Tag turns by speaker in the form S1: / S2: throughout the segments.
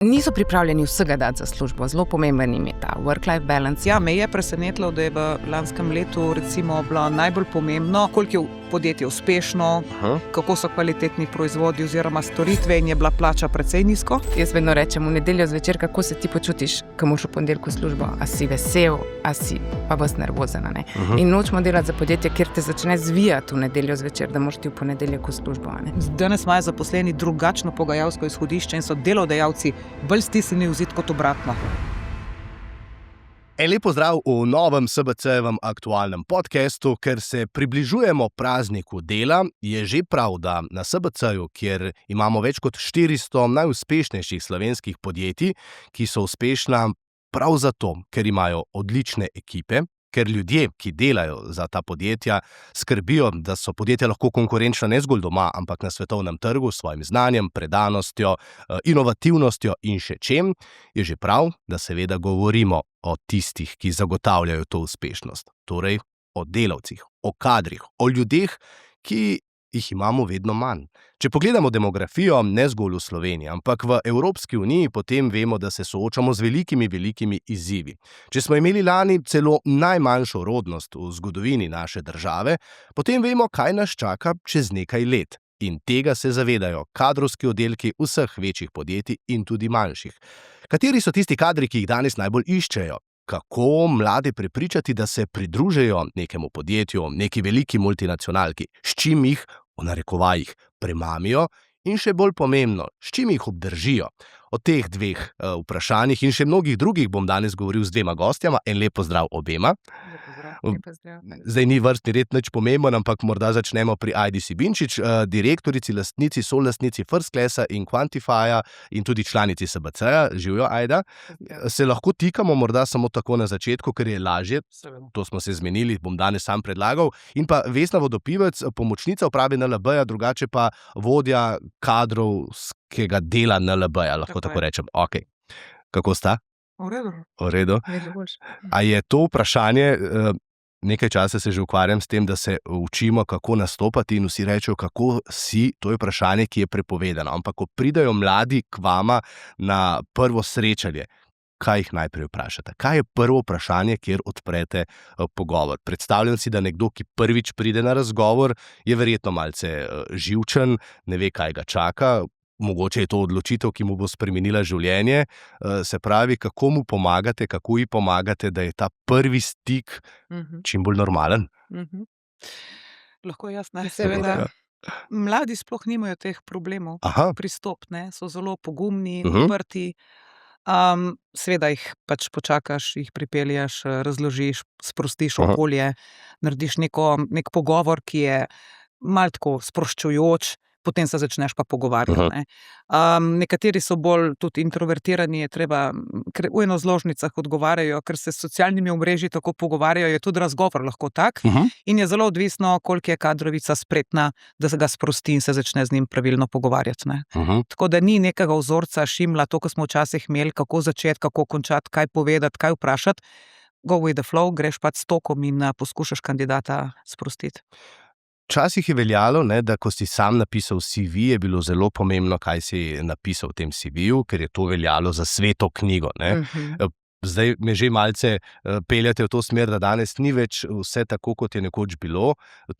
S1: niso pripravljeni vsega dati za službo. Zelo pomemben jim je ta work-life balance.
S2: Ja, me je presenetilo, da je v lanskem letu recimo bilo najbolj pomembno, koliko je podjetje uspešno, kako so kvalitetni proizvodi oziroma storitve in je bila plača precej nizko.
S1: Jaz vedno rečem v nedeljo zvečer, kako se ti počutiš, ko moraš v ponedeljku v službo. A si vesel, a si pa ves nervozen, ne? In nočemo delati za podjetje, kjer te začne zvijati v nedeljo zvečer, da moraš ti v ponedeljek v službo, ne?
S2: Danes imajo zaposleni drugačno pogajalsko izhodišče in so delodajalci bolj stisnjeni v zid kot obratno.
S3: En lep pozdrav v novem SBC-jevem aktualnem podcastu. Ker se približujemo prazniku dela, je že prav, da na SBC-ju, kjer imamo več kot 400 najuspešnejših slovenskih podjetij, ki so uspešna prav zato, ker imajo odlične ekipe, ker ljudje, ki delajo za ta podjetja, skrbijo, da so podjetja lahko konkurenčna ne zgolj doma, ampak na svetovnem trgu s svojim znanjem, predanostjo, inovativnostjo in še čem, je že prav, da seveda govorimo o tistih, ki zagotavljajo to uspešnost. Torej, o delavcih, o kadrih, o ljudeh, ki jih imamo vedno manj. Če pogledamo demografijo, ne zgolj v Sloveniji, ampak v Evropski uniji, potem vemo, da se soočamo z velikimi izzivi. Če smo imeli lani celo najmanjšo rodnost v zgodovini naše države, potem vemo, kaj nas čaka čez nekaj let. In tega se zavedajo kadrovski oddelki vseh večjih podjetij in tudi manjših. Kateri so tisti kadri, ki jih danes najbolj iščejo? Kako mlade prepričati, da se pridružijo nekemu podjetju, neki veliki multinacionalki, s čim jih, v narekovajih, premamijo in še bolj pomembno, s čim jih obdržijo? O teh dveh vprašanjih in še mnogih drugih bom danes govoril z dvema gostjama. En lep pozdrav obema.
S1: Lep pozdrav.
S3: Zdaj ni vrstni red nič pomemben, ampak morda začnemo pri Ajdi Sibinčič, direktorici, lastnici, solastnici First Classa in Quantifya in tudi članici SBC-ja. Živjo, Ajda. Se lahko tikamo morda samo tako na začetku, ker je lažje. To smo se zmenili, bom danes sam predlagal. In pa Vesna Vodopivec, pomočnica uprave NLB-ja, drugače pa vodja kadrovskega dela NLB-ja, lahko tako rečem. Okay. Kako sta? V redu. A je to vprašanje, nekaj časa se že ukvarjam s tem, da se učimo, kako nastopati in vsi rečejo, kako si, to je vprašanje, ki je prepovedano. Ampak ko pridajo mladi k vama na prvo srečanje, kaj jih najprej vprašate? Kaj je prvo vprašanje, kjer odprete pogovor? Predstavljam si, da nekdo, ki prvič pride na razgovor, je verjetno malce živčen, ne ve, kaj ga čaka. Mogoče je to odločitev, ki mu bo spremenila življenje. Se pravi, kako mu pomagate, kako ji pomagate, da je ta prvi stik čim bolj normalen?
S2: Lahko jaz, ne? Seveda. Mladi sploh nimajo teh problemov. Pristopne, so zelo pogumni, odprti. Seveda jih pač počakaš, jih pripelješ, razložiš, sprostiš okolje, narediš nek pogovor, ki je malo tako sproščujoč, potem se začneš pa pogovarjati, ne. Nekateri so bolj tudi introvertirani, je treba, ker v enozložnicah odgovarjajo, ker se s socialnimi omrežji tako pogovarjajo, je tudi razgovor lahko tak. In je zelo odvisno, koliko je kadrovica spretna, da se ga sprosti in se začne z njim pravilno pogovarjati, ne. Tako da ni nekega vzorca šimla, to, ko smo včasih imeli, kako začeti, kako končati, kaj povedati, kaj vprašati. Go with the flow, greš pač s tokom in poskušaš kandidata sprostiti.
S3: Včasih je veljalo, ne, da ko si sam napisal CV, je bilo zelo pomembno, kaj si napisal v tem CV-ju, ker je to veljalo za sveto knjigo, ne. Zdaj me že malce peljate v to smer, da danes ni več vse tako, kot je nekoč bilo.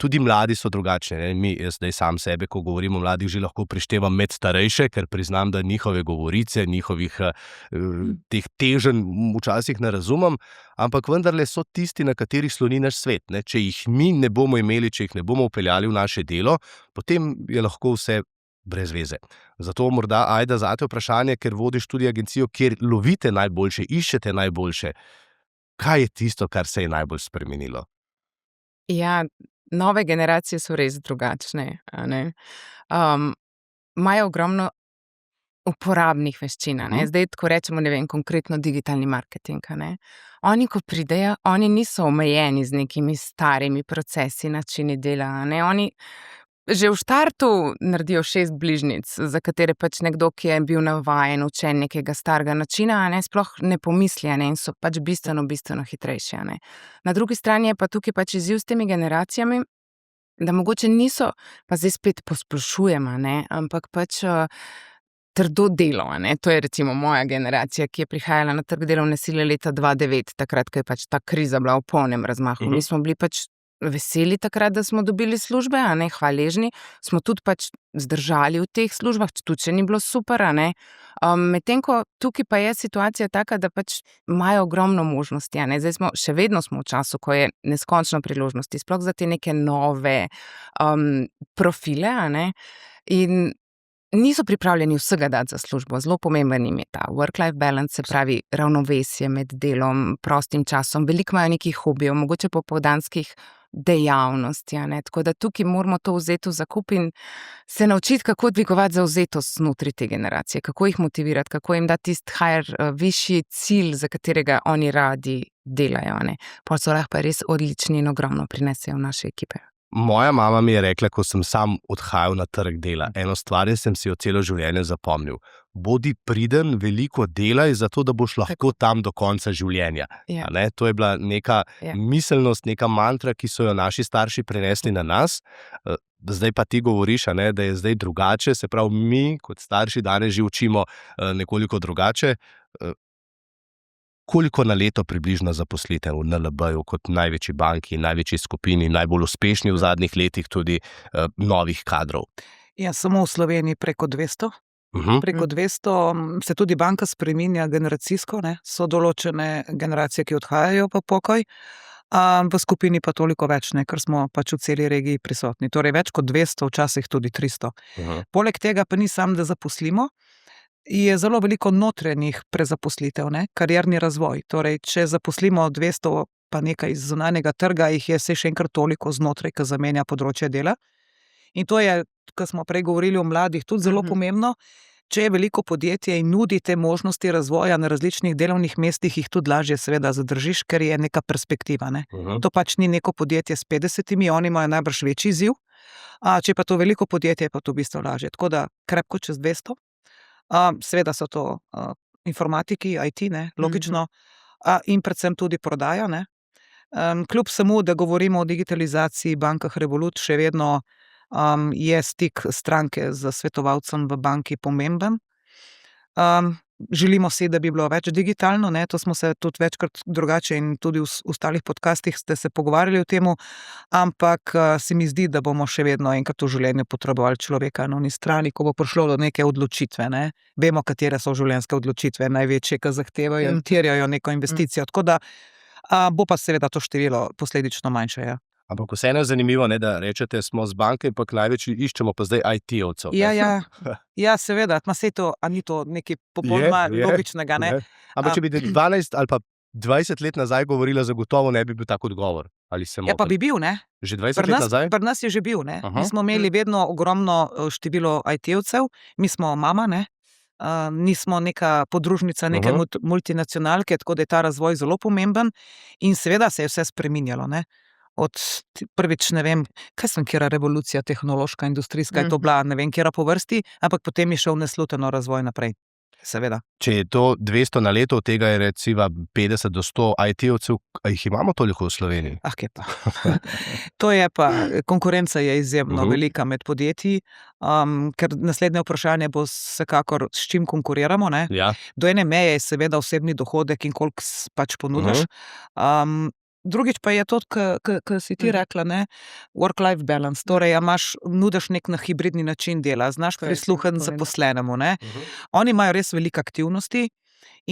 S3: Tudi mladi so drugačni, ne. Jaz zdaj sam sebe, ko govorim o mladih, že lahko prištevam med starejše, ker priznam, da njihove govorice, njihovih teh teženj včasih ne razumem, ampak vendarle so tisti, na katerih sloni naš svet, ne. Če jih mi ne bomo imeli, če jih ne bomo vpeljali v naše delo, potem je lahko vse brez veze. Zato morda, Ajda, zate vprašanje, ker vodiš tudi agencijo, kjer lovite najboljše, iščete najboljše. Kaj je tisto, kar se je najbolj spremenilo?
S1: Ja, nove generacije so res drugačne, a ne. Imajo ogromno uporabnih veščin, a ne. Zdaj, ko rečemo, ne vem, konkretno digitalni marketing, a ne. Oni, ko pridejo, oni niso omejeni z nekimi starimi procesi, načini dela, a ne. Oni že v štartu naredijo 6 bližnjic, za katere pač nekdo, ki je bil navajen, učen nekega starega načina, a ne, sploh ne pomisli, a ne, in so pač bistveno hitrejši, a ne. Na drugi strani je pa tukaj pač izziv s temi generacijami, da mogoče niso, pa zdaj spet posplošujem, a ne, ampak pač trdo delo, ne. To je recimo moja generacija, ki je prihajala na trg delovne sile leta 2009, takrat, ko je pač ta kriza bila v polnem razmahu. Mi smo bili pač veseli takrat, da smo dobili službe, a ne, hvaležni. Smo tudi pač zdržali v teh službah, tudi če ni bilo super, a ne. Medtem ko tukaj pa je situacija taka, da pač imajo ogromno možnosti, a ne. Zdaj še vedno smo v času, ko je neskončno priložnosti, sploh za te neke nove profile, a ne. In niso pripravljeni vsega dati za službo. Zelo pomemben jim je ta work-life balance, se pravi ravnovesje med delom, prostim časom. Veliko imajo nekih hobijev, mogoče popoldanskih dejavnosti, a ne. Tako da tukaj moramo to vzeti v zakup in se naučiti, kako dvigovati zavzetost znotraj te generacije, kako jih motivirati, kako jim dati tisti višji cilj, za katerega oni radi delajo, a ne. Pol so lahko pa res odlični in ogromno prinesejo v naše ekipe.
S3: Moja mama mi je rekla, ko sem sam odhajal na trg dela, eno stvar sem si jo celo življenje zapomnil. Bodi priden, veliko delaj, zato da boš lahko tam do konca življenja.
S1: Ja.
S3: A ne? To je bila neka miselnost, neka mantra, ki so jo naši starši prenesli na nas. Zdaj pa ti govoriš, a ne, da je zdaj drugače, se pravi, mi kot starši danes že učimo nekoliko drugače. Koliko na leto približno zaposlite v NLB-ju kot največji banki, največji skupini, najbolj uspešni v zadnjih letih tudi novih kadrov?
S2: Ja, samo v Sloveniji preko 200. Preko 200 se tudi banka spreminja generacijsko, ne? So določene generacije, ki odhajajo pa pokoj, v skupini pa toliko več, ne? Ker smo pač v celi regiji prisotni. Torej več kot 200, včasih tudi 300. Poleg tega pa ni samo, da zaposlimo, je zelo veliko notranjih prezaposlitev, ne? Karierni razvoj. Torej, če zaposlimo 200 pa nekaj iz zunanjega trga, jih je še enkrat toliko znotraj, ki zamenja področje dela. In to je, ko smo prej govorili o mladih, tudi zelo pomembno. Če je veliko podjetje in nudi te možnosti razvoja na različnih delovnih mestih, jih tudi lažje seveda zadržiš, ker je neka perspektiva, ne? To pač ni neko podjetje s 50, oni imajo najbrž večji izziv. Če pa to veliko podjetje, je pa to v bistvu lažje. Tako da krepko čez 200. Seveda so to informatiki, IT, ne, logično, in predvsem tudi prodaja, ne. Kljub samo, da govorimo o digitalizaciji, bankah Revolut, še vedno je stik stranke z svetovalcem v banki pomemben. Želimo si, da bi bilo več digitalno, ne, to smo se tudi večkrat drugače in tudi v ostalih podcastih ste se pogovarjali o temu, ampak se mi zdi, da bomo še vedno enkrat v življenju potrebovali človeka na oni strani, ko bo prišlo do neke odločitve, ne. Vemo, katere so življenjske odločitve, največje, ki zahtevajo in terjajo neko investicijo, tako da bo pa seveda to število posledično manjše, ja.
S3: Ampak vseeno je zanimivo, ne, da rečete, smo z banke, ampak največ iščemo pa zdaj IT-ovcev.
S2: Ja, seveda, ni to nekaj popolnoma logičnega, ne.
S3: Ampak če bi 12 ali pa 20 let nazaj govorila, zagotovo ne bi bil tak odgovor. Ali se motim?
S2: Ja, pa bi bil, ne.
S3: Že 20 let nazaj?
S2: Pri nas je že bil, ne. Mi smo imeli vedno ogromno število IT-ovcev, mi smo mama, ne. Nismo neka podružnica neke multinacionalke, tako da je ta razvoj zelo pomemben in seveda se je vse spreminjalo, ne. Od prvič, ne vem, kera revolucija tehnološka, industrijska, je to bila, ne vem, kera po vrsti, ampak potem je šel nesluteno razvoj naprej, seveda.
S3: Če je to 200 na leto, od tega je recimo 50 do 100 IT-ovcev, jih imamo toliko v Sloveniji?
S2: Kje pa. To je pa, konkurenca je izjemno velika med podjetji, ker naslednje vprašanje bo vsekakor, s čim konkuriramo, ne.
S3: Ja.
S2: Do ene meje je seveda osebni dohodek in koliko pač ponudiš. Drugič pa je to, kar si ti rekla, ne, work-life balance, torej, nudiš nek na hibridni način dela, znaš prisluhniti zaposlenemu, ne. Oni imajo res veliko aktivnosti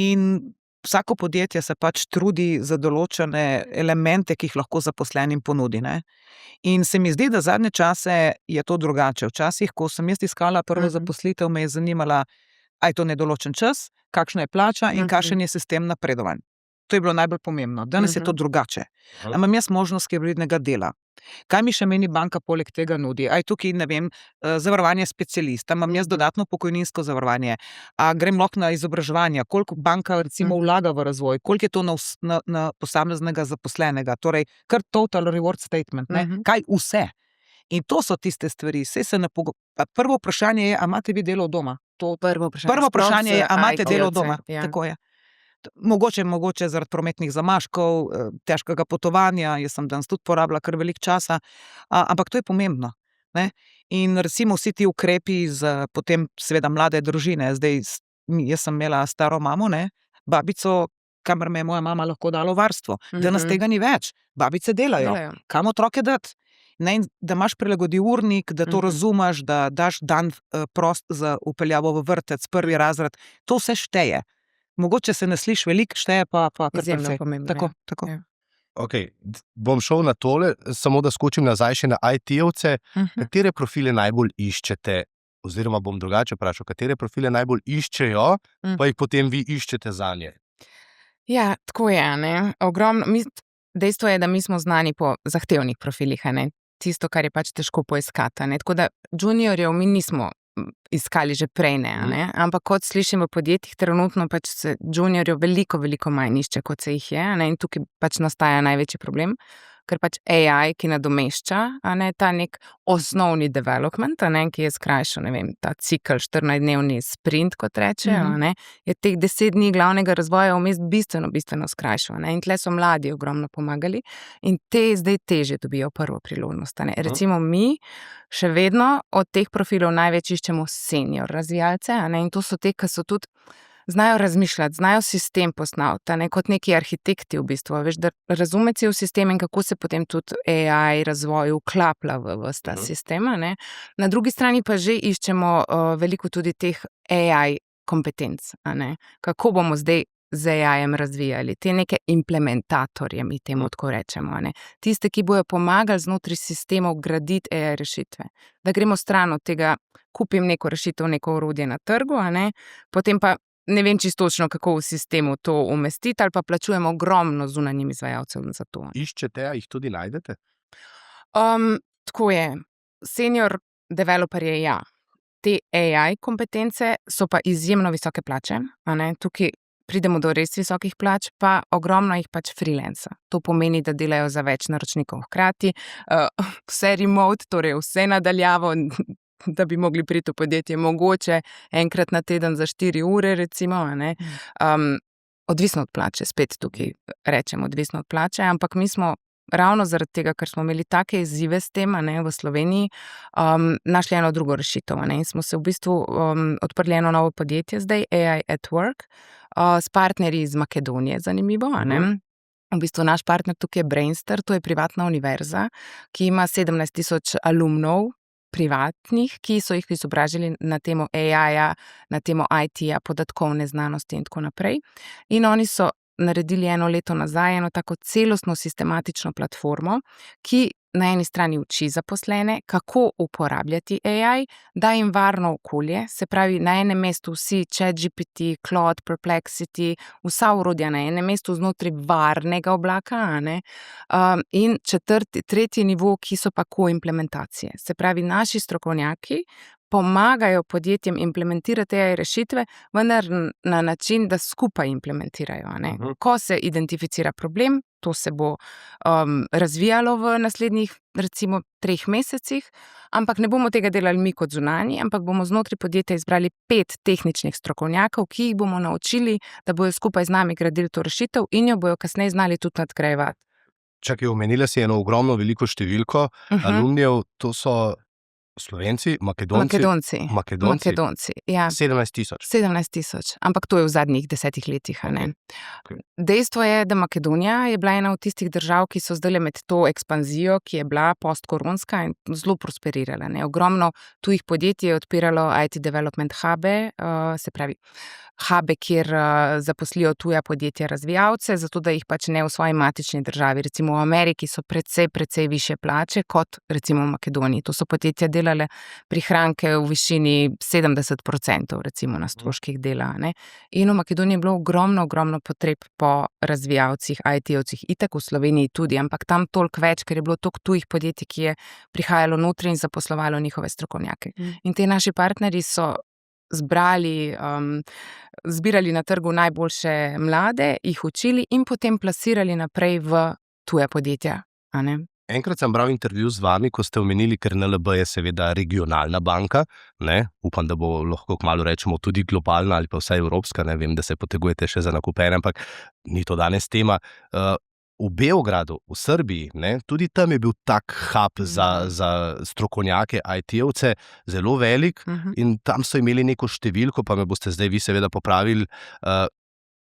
S2: in vsako podjetje se pač trudi za določene elemente, ki jih lahko zaposlenim ponudi, ne. In se mi zdi, da zadnje čase je to drugače. Včasih, ko sem jaz iskala prvo zaposlitev, me je zanimala, a je to nedoločen čas, kakšna je plača in kakšen je sistem napredovanj. To je bilo najbolj pomembno. Danes je to drugače. Imam jaz možnost hibridnega dela. Kaj mi še meni banka poleg tega nudi? Tukaj, ne vem, zavarovanje specialista, imam jaz dodatno pokojninsko zavarovanje, grem lahko na izobraževanje, koliko banka recimo vlaga v razvoj, koliko je to na posameznega zaposlenega, torej kar total reward statement, ne? Kaj vse? In to so tiste stvari. Prvo vprašanje je, a imate vi delo doma? Prvo vprašanje je, a imate delo doma? Tako je. Mogoče zaradi prometnih zamaškov, težkega potovanja, jaz sem danes tudi porabila kar veliko časa, ampak to je pomembno, ne. In recimo vsi ti ukrepi za potem seveda mlade družine. Zdaj, jaz sem imela staro mamo, babico, kamor me je moja mama lahko dalo varstvo. Danes tega ni več. Babice delajo. Kam otroke dati? In da imaš prilagodljiv urnik, da to razumeš, da daš dan prost za vpeljavo v vrtec, prvi razred. To vse šteje. Mogoče se ne sliši veliko, šteje pa kar
S1: Izjemno
S2: precej.
S1: pomembno.
S2: Tako.
S3: Okay, bom šel na tole, samo da skočim nazaj še na IT-ovce. Katere profile najbolj iščete, oziroma bom drugače vprašal, katere profile najbolj iščejo, pa jih potem vi iščete zanje?
S1: Ja, tako je, ogromno. Dejstvo je, da mi smo znani po zahtevnih profilih, tisto, kar je pač težko poiskati. Tako da juniorjev mi nismo iskali že prej, ampak kot slišim v podjetjih, trenutno pač se juniorjev veliko manj išče, kot se jih je, in tukaj pač nastaja največji problem, ker pač AI, ki nadomešča, ta nek osnovni development, ki je skrajšal, ta cikl, 14-dnevni sprint, kot rečejo, je teh 10 dni glavnega razvoja vmes bistveno skrajšal, in tle so mladi ogromno pomagali in te zdaj težje dobijo prvo priložnost, Recimo mi še vedno od teh profilov največ iščemo senior razvijalce, in to so te, ki so tudi znajo razmišljati, znajo sistem postaviti, kot neki arhitekti v bistvu, veš, da razume cel sistem in kako se potem tudi AI razvoj vklaplja v ta sistem, Na drugi strani pa že iščemo veliko tudi teh AI kompetenc, Kako bomo zdaj z AI-jem razvijali, te neke implementatorje, mi temu tako rečemo, Tiste, ki bojo pomagali znotraj sistemov graditi AI rešitve. Da gremo stran od tega, kupim neko rešitev, neko orodje na trgu, potem pa ne vem čisto točno, kako v sistemu to umestiti, ali pa plačujemo ogromno zunanjim izvajalcem za to.
S3: Iščete, a jih tudi najdete?
S1: Tako je. Senior developerje, ja. Te AI kompetence so pa izjemno visoke plače, Tukaj pridemo do res visokih plač, pa ogromno jih pač freelanca. To pomeni, da delajo za več naročnikov hkrati, vse remote, torej vse nadaljavo, da bi mogli priti v podjetje mogoče enkrat na teden za 4 ure, recimo, odvisno od plače, spet tukaj rečem odvisno od plače, ampak mi smo ravno zaradi tega, ker smo imeli take izzive s tem, v Sloveniji, našli eno drugo rešitev, in smo se v bistvu odprli eno novo podjetje zdaj, AI at Work, s partnerji iz Makedonije, zanimivo, V bistvu naš partner tukaj je Brainster, to je privatna univerza, ki ima 17,000 alumnov, privatnih, ki so jih izobražili na temo AI-ja, na temo IT-ja, podatkovne znanosti in tako naprej. In oni so naredili eno leto nazaj eno tako celostno sistematično platformo, ki na eni strani uči zaposlene, kako uporabljati AI, da jim varno okolje, se pravi na enem mestu vsi ChatGPT, Claude, Perplexity, vsa orodja na enem mestu znotraj varnega oblaka, in tretji nivo, ki so pa koimplementacije. Se pravi, naši strokovnjaki pomagajo podjetjem implementirati AI rešitve, vendar na način, da skupaj implementirajo, Ko se identificira problem, to se bo razvijalo v naslednjih, recimo, 3 mesecih, ampak ne bomo tega delali mi kot zunanji, ampak bomo znotraj podjetja izbrali 5 tehničnih strokovnjakov, ki jih bomo naučili, da bojo skupaj z nami gradili to rešitev in jo bojo kasneje znali tudi nadgrajevati.
S3: Čakaj, omenila si eno ogromno veliko številko alumnijev, to so Slovenci, Makedonci,
S1: ja.
S3: 17,000.
S1: 17,000, ampak to je v zadnjih 10 letih,
S3: Okay.
S1: Dejstvo je, da Makedonija je bila ena od tistih držav, ki so zdaj med to ekspanzijo, ki je bila postkoronska in zelo prosperirala, Ogromno tujih podjetij je odpiralo IT development hube, se pravi hube, kjer zaposlijo tuja podjetja razvijalce, zato da jih pač ne v svoji matični državi. Recimo v Ameriki so precej više plače kot recimo v Makedoniji. To so podjetja delale prihranke v višini 70%, recimo na stroških dela, In v Makedoniji je bilo ogromno potreb po razvijalcih, IT-ovcih, itak v Sloveniji tudi, ampak tam toliko več, ker je bilo toliko tujih podjetij, ki je prihajalo notri in zaposlovalo njihove strokovnjake. In te naši partnerji so zbirali na trgu najboljše mlade, jih učili in potem plasirali naprej v tuja podjetja,
S3: Enkrat sem bral intervju z vami, ko ste omenili, ker NLB je seveda regionalna banka, upam, da bo lahko kmalu rečemo tudi globalna ali pa vsaj evropska, vem, da se potegujete še za nakup, ampak ni to danes tema. v Beogradu, v Srbiji, tudi tam je bil tak hub za strokovnjake, IT-ovce, zelo velik in tam so imeli neko številko, pa me boste zdaj vi seveda popravili,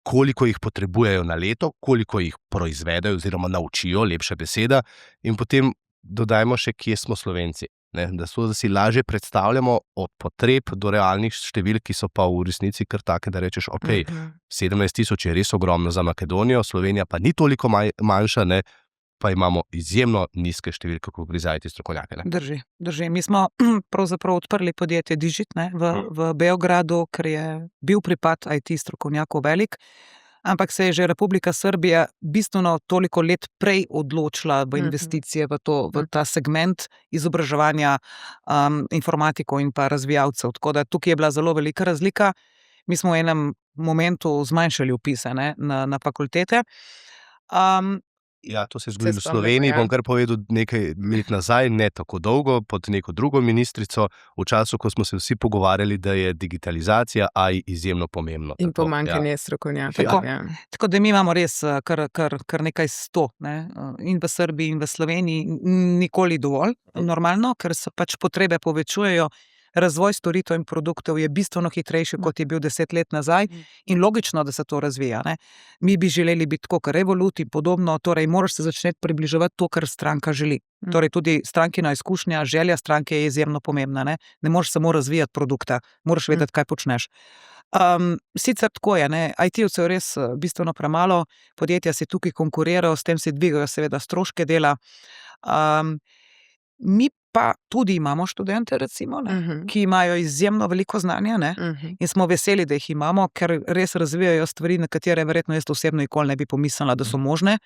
S3: koliko jih potrebujejo na leto, koliko jih proizvedejo oziroma naučijo, lepša beseda, in potem dodajmo še, kje smo Slovenci. Da si lažje predstavljamo od potreb do realnih številk, ki so pa v resnici kar take, da rečeš, 17,000 je res ogromno za Makedonijo, Slovenija pa ni toliko manjša, pa imamo izjemno nizke številke, ko gre za IT strokovnjake.
S2: Drži. Mi smo pravzaprav odprli podjetje Digit v Beogradu, ker je bil pripad IT strokovnjakov velik, ampak se je že Republika Srbija bistveno toliko let prej odločila v investicije v ta segment izobraževanja informatikov in pa razvijalcev. Tako da tukaj je bila zelo velika razlika. Mi smo v enem momentu zmanjšali vpise na fakultete.
S3: Ja, to se je zgodilo v Sloveniji, bom kar povedal nekaj let nazaj, ne tako dolgo, pod neko drugo ministrico, v času, ko smo se vsi pogovarjali, da je digitalizacija AI izjemno pomembno.
S1: In pomanjkanje strokovnjakov.
S2: Tako da mi imamo res kar nekaj 100, in v Srbiji in v Sloveniji, nikoli dovolj, normalno, ker se pač potrebe povečujejo. Razvoj storitev in produktov je bistveno hitrejši, kot je bil 10 let nazaj in logično, da se to razvija. Mi bi želeli biti tako, kar Revolut in podobno, torej moraš se začeti približevati to, kar stranka želi. Torej tudi strankina izkušnja, želja stranke je izjemno pomembna. Ne moreš samo razvijati produkta, moraš vedeti, kaj počneš. Sicer tako je, IT-ovcev je res bistveno premalo, podjetja si tukaj konkurirajo, s tem si dvigajo seveda stroške dela. Mi pa tudi imamo študente, recimo, ki imajo izjemno veliko znanja, in smo veseli, da jih imamo, ker res razvijajo stvari, na katere verjetno jaz osebno nikoli ne bi pomislila, da so možne.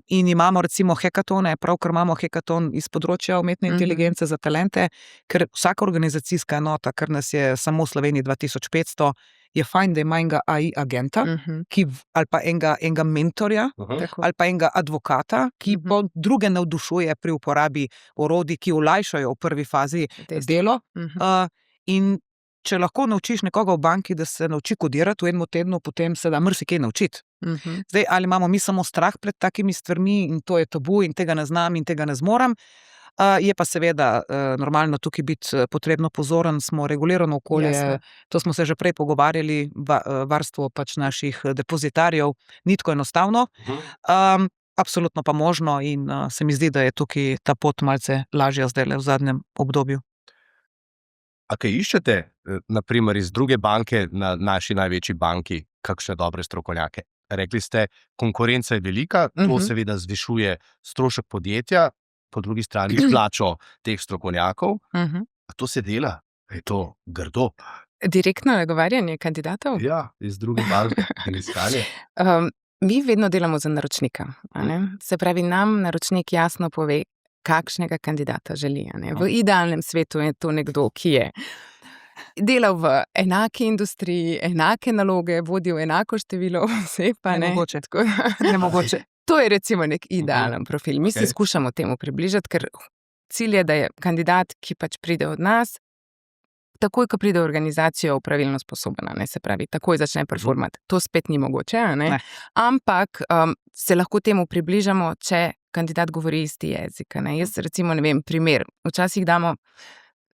S2: In imamo recimo hekatone, pravkar imamo hekaton iz področja umetne inteligence za talente, ker vsaka organizacijska enota, kar nas je samo v Sloveniji 2500, je fajn, da ima enega AI agenta, ali pa enega mentorja, ali pa enega advokata, ki druge navdušuje pri uporabi orodij, ki olajšajo v prvi fazi delo. In če lahko naučiš nekoga v banki, da se nauči kodirati v enem tednu, potem se da marsikaj naučiti. Zdaj, ali imamo mi samo strah pred takimi stvarmi in to je tabu in tega ne znam in tega ne zmorem, je pa seveda normalno tukaj biti potrebno pozoren, smo regulirano okolje, to smo se že prej pogovarjali, varstvo pač naših depozitarjev, ni tako enostavno, absolutno pa možno in se mi zdi, da je tukaj ta pot malce lažja zdaj v zadnjem obdobju.
S3: A kaj iščete, naprimer iz druge banke na naši največji banki, kakšne dobre strokovnjake? Rekli ste, konkurenca je velika, to seveda zvišuje strošek podjetja, po drugi strani plačo teh strokovnjakov. A to se dela? Je to grdo?
S1: Direktno nagovarjanje kandidatov?
S3: Ja, iz druge banke in iskanje.
S1: Mi vedno delamo za naročnika. Se pravi, nam naročnik jasno pove, kakšnega kandidata želi. V idealnem svetu je to nekdo, ki je delal v enaki industriji, enake naloge, vodil enako število oseb.
S2: Nemogoče.
S1: To je recimo nek idealen profil. Mi se skušamo temu približati, ker cilj je, da je kandidat, ki pač pride od nas, takoj, ko pride v organizacijo, pravilno sposoben, se pravi, takoj začne performati. To spet ni mogoče, ampak se lahko temu približamo, če kandidat govori isti jezik. Jaz recimo, ne vem, primer, včasih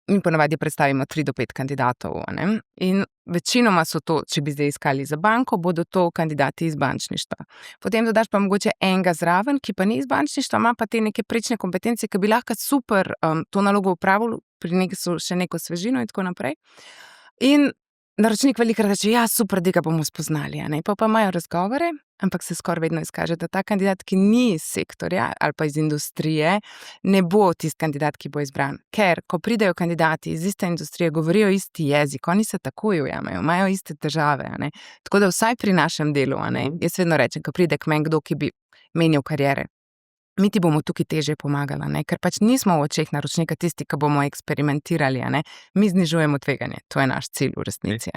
S1: mi ponavadi predstavimo 3 do 5 kandidatov, in večinoma so to, če bi zdaj iskali za banko, bodo to kandidati iz bančništva. Potem dodaš pa mogoče enega zraven, ki pa ni iz bančništva, ima pa te neke prečne kompetence, ki bi lahko super to nalogo upravil, pri nekaj so še neko svežino in tako naprej. In naročnik velikokrat reče, ja, super, da ga bomo spoznali, pa imajo razgovore, ampak se skoraj vedno izkaže, da ta kandidat, ki ni iz sektorja ali pa iz industrije, ne bo tisti kandidat, ki bo izbran. Ker, ko pridejo kandidati iz iste industrije, govorijo isti jezik, oni se takoj ujamejo, imajo iste težave, Tako da vsaj pri našem delu, jaz vedno rečem, ko pride k meni kdo, ki bi menil kariere, mi ti bomo tukaj težje pomagali, ker pač nismo v očeh naročnika tisti, ki bomo eksperimentirali, mi znižujemo tveganje, to je naš cilj v resnici,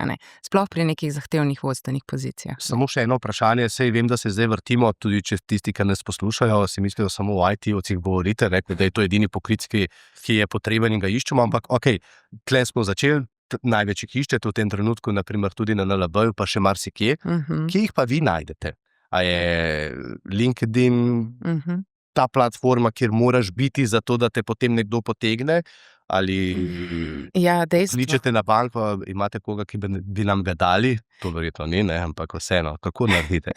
S1: sploh pri nekih zahtevnih vodstvenih pozicijah.
S3: Samo še eno vprašanje, sej vem, da se zdaj vrtimo, tudi če tisti, ki nas poslušajo, si mislijo samo o IT-ovcih govorite, da je to edini poklic, ki je potreben in ga iščemo, ampak tle smo začeli, največ jih iščete v tem trenutku, naprimer tudi na NLB-ju, pa še marsikje, kje jih pa vi najdete? A je LinkedIn ta platforma, kjer moraš biti zato, da te potem nekdo potegne? Ali kličete na bank, pa imate koga, ki bi nam ga dali? To verjetno ni, ne? Ampak vseeno, kako naredite?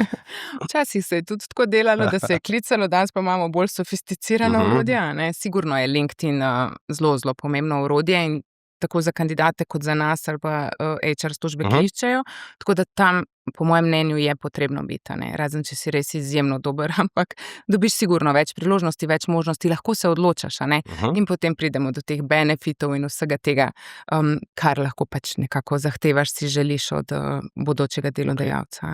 S1: Včasih se je tudi tako delalo, da se je klicalo, danes pa imamo bolj sofisticirano orodje. Sigurno je LinkedIn zelo, zelo pomembno orodje in tako za kandidate kot za nas ali pa HR službe, ki iščejo. Tako da tam, po mojem mnenju, je potrebno biti. Razen, če si res izjemno dober, ampak dobiš sigurno več priložnosti, več možnosti, lahko se odločaš. In potem pridemo do teh benefitov in vsega tega, kar lahko pač nekako zahtevaš, si želiš od bodočega delodajalca.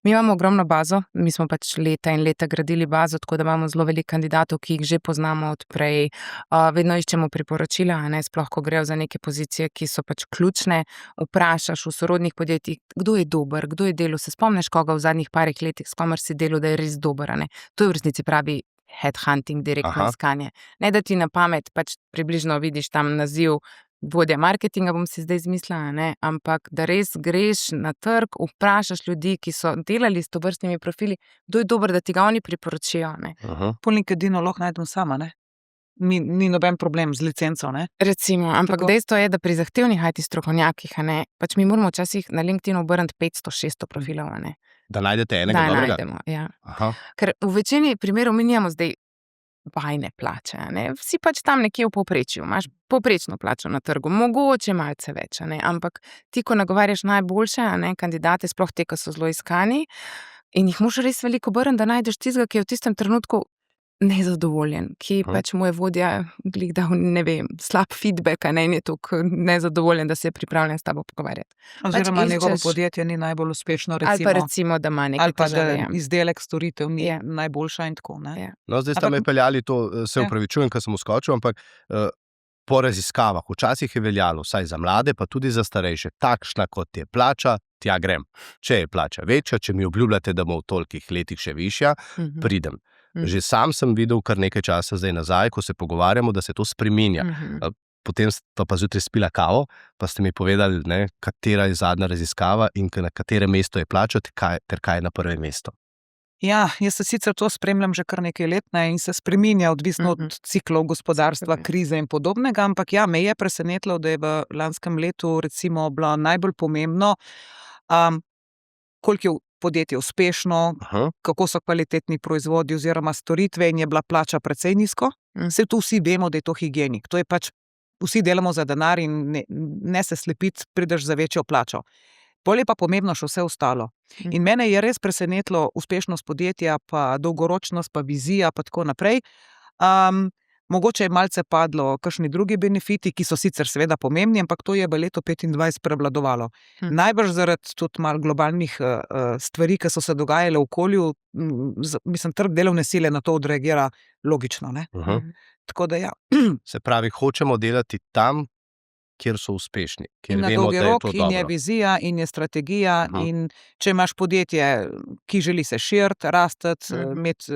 S1: Mi imamo ogromno bazo, mi smo pač leta in leta gradili bazo, tako da imamo zelo veliko kandidatov, ki jih že poznamo od prej. Vedno iščemo priporočila, sploh ko grejo za neke pozicije, ki so pač ključne. Vprašaš v sorodnih podjetjih, kdo je dober, kdo je delal, se spomniš koga v zadnjih parih letih, s komer si delal, da je res dober. To je v resnici pravi headhunting, direktno iskanje. Ne da ti na pamet pač približno vidiš tam naziv vodja marketinga, bom si zdaj izmislila, ampak da res greš na trg, vprašaš ljudi, ki so delali s tovrstnimi profili, kdo je dober, da ti ga oni priporočijo.
S2: Po LinkedInu lahko najdem sama, Ni noben problem z licenco,
S1: Recimo, ampak dejstvo je, da pri zahtevnih IT strokovnjakih, pač mi moramo včasih na LinkedInu obrniti 500-600 profilov,
S3: Da najdete enega dobrega?
S1: Da najdemo, ja. Ker v večini primerov mi nimamo zdaj bajne plače, Vsi pač tam nekje v povprečju, imaš povprečno plačo na trgu, mogoče malce več, ampak ti, ko nagovarjaš najboljše, kandidate, sploh te, ki so zelo iskani, in jih moraš res veliko obrniti, da najdeš tistega, ki je v tistem trenutku nezadovoljen, ki pač mu je vodja glih dal, slab feedback, in je tukaj nezadovoljen, da se je pripravljen s tabo pogovarjati.
S2: Oziroma njegovo podjetje ni najbolj uspešno, recimo.
S1: Ali pa recimo, da ima nekaj težave.
S2: Ali pa da izdelek, storitev ni najboljša in tako,
S3: No, zdaj ste me peljali to, se upravičujem, ker sem uskočil, ampak po raziskavah včasih je veljalo, vsaj za mlade, pa tudi za starejše, takšna kot je plača, tja grem. Če je plača večja, če mi obljubljate, da bo v tolikih letih še višja, pridem. Že sam sem videl kar nekaj časa zdaj nazaj, ko se pogovarjamo, da se to spreminja. Potem sta pa zjutraj spila kavo, pa ste mi povedali, katera je zadnja raziskava in na katerem mestu je plača, ter kaj je na prvem mestu.
S2: Ja, jaz se sicer to spremljam že kar nekaj let in se spreminja, odvisno od ciklov gospodarstva, krize in podobnega, ampak ja, me je presenetilo, da je v lanskem letu recimo bilo najbolj pomembno, koliko je podjetje uspešno, kako so kvalitetni proizvodi oziroma storitve in je bila plača precej nizko. Saj tu vsi vemo, da je to higienik. To je pač, vsi delamo za denar in ne se slepiti, prideš za večjo plačo. Bolje pa pomembno še vse ostalo. In mene je res presenetilo uspešnost podjetja, pa dolgoročnost, pa vizija, pa tako naprej. Mogoče je malce padlo kakšni drugi benefiti, ki so sicer seveda pomembni, ampak to je v letu 2025 prevladovalo. Najbrž zaradi tudi malo globalnih stvari, ki so se dogajale v okolju, mislim, trg delovne sile na to odreagira logično, Tako da ja.
S3: Se pravi, hočemo delati tam, kjer so uspešni.
S2: In na dolgi rok, in je vizija, in je strategija, in če imaš podjetje, ki želi se širiti, rastati, imeti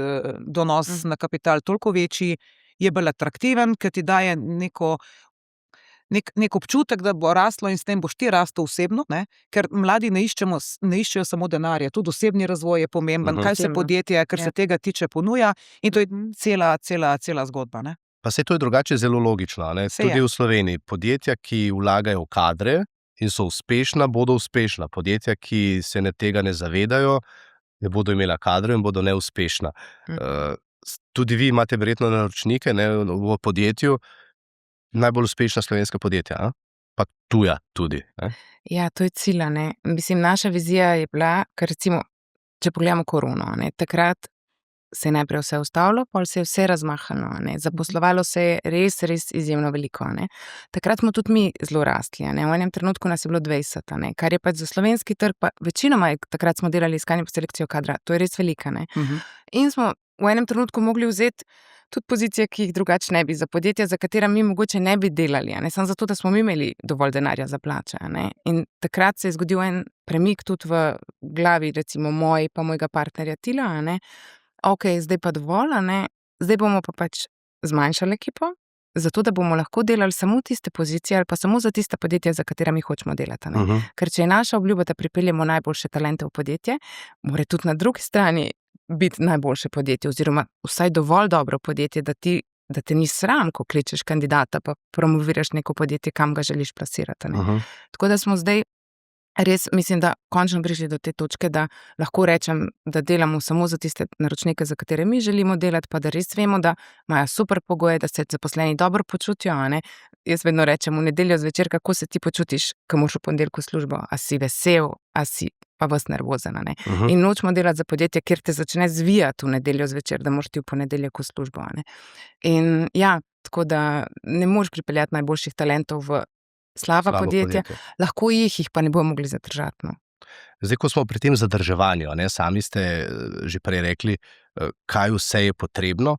S2: donos na kapital toliko večji, je bolj atraktiven, ker ti daje nek občutek, da bo rastlo in s tem boš ti rastel osebno, ker mladi ne iščejo samo denarja, tudi osebni razvoj je pomemben, kaj se podjetje, kar se tega tiče, ponuja, in to je cela zgodba,
S3: Pa se to je drugače zelo logično, Tudi v Sloveniji podjetja, ki vlagajo v kadre in so uspešna, bodo uspešna. Podjetja, ki se tega ne zavedajo, ne bodo imela kadrov in bodo neuspešna. Tudi vi imate verjetno naročnike v podjetju, najbolj uspešna slovenska podjetja, pa tuja tudi.
S1: Ja, to je cilj, Mislim, naša vizija je bila, ker recimo, če pogledamo korono, takrat se je najprej vse ustavilo, potem se je vse razmahalo, zaposlovalo se je res izjemno veliko, Takrat smo tudi mi zelo rastli, V enem trenutku nas je bilo 20, kar je pač za slovenski trg, pa večinoma takrat smo delali iskanje pa selekcijo kadra, to je res velika, In smo v enem trenutku mogli vzeti tudi pozicije, ki jih drugače ne bi, za podjetja, za katera mi mogoče ne bi delali, samo zato, da smo mi imeli dovolj denarja za plače, In takrat se je zgodil en premik tudi v glavi, recimo moj pa mojega partnerja Tila, Ok, zdaj pa dovolj, zdaj bomo pa pač zmanjšali ekipo, zato, da bomo lahko delali samo tiste pozicije ali pa samo za tiste podjetja, za katera mi hočemo delati. Ker če je naša obljuba, da pripeljemo najboljše talente v podjetje, mora tudi na drugi strani biti najboljše podjetje oziroma vsaj dovolj dobro podjetje, da te ni sram, ko kličeš kandidata pa promoviraš neko podjetje, kam ga želiš plasirati. Tako da smo zdaj res, mislim, da končno prišli do te točke, da lahko rečem, da delamo samo za tiste naročnike, za katere mi želimo delati, pa da res vemo, da imajo super pogoje, da se zaposleni dobro počutijo. Jaz vedno rečem v nedeljo zvečer, kako se ti počutiš, ko moraš v ponedeljku v službo, a si vesel, a si pa vas nervozen. In nočemo delati za podjetje, kjer te začne zvijati v nedeljo zvečer, da moraš ti v ponedeljek v službo. In ja, tako da ne moreš pripeljati najboljših talentov v slaba podjetja, lahko jih pa ne bomo mogli zadržati.
S3: Zdaj, ko smo pri tem zadrževanju, sami ste že prej rekli, kaj vse je potrebno,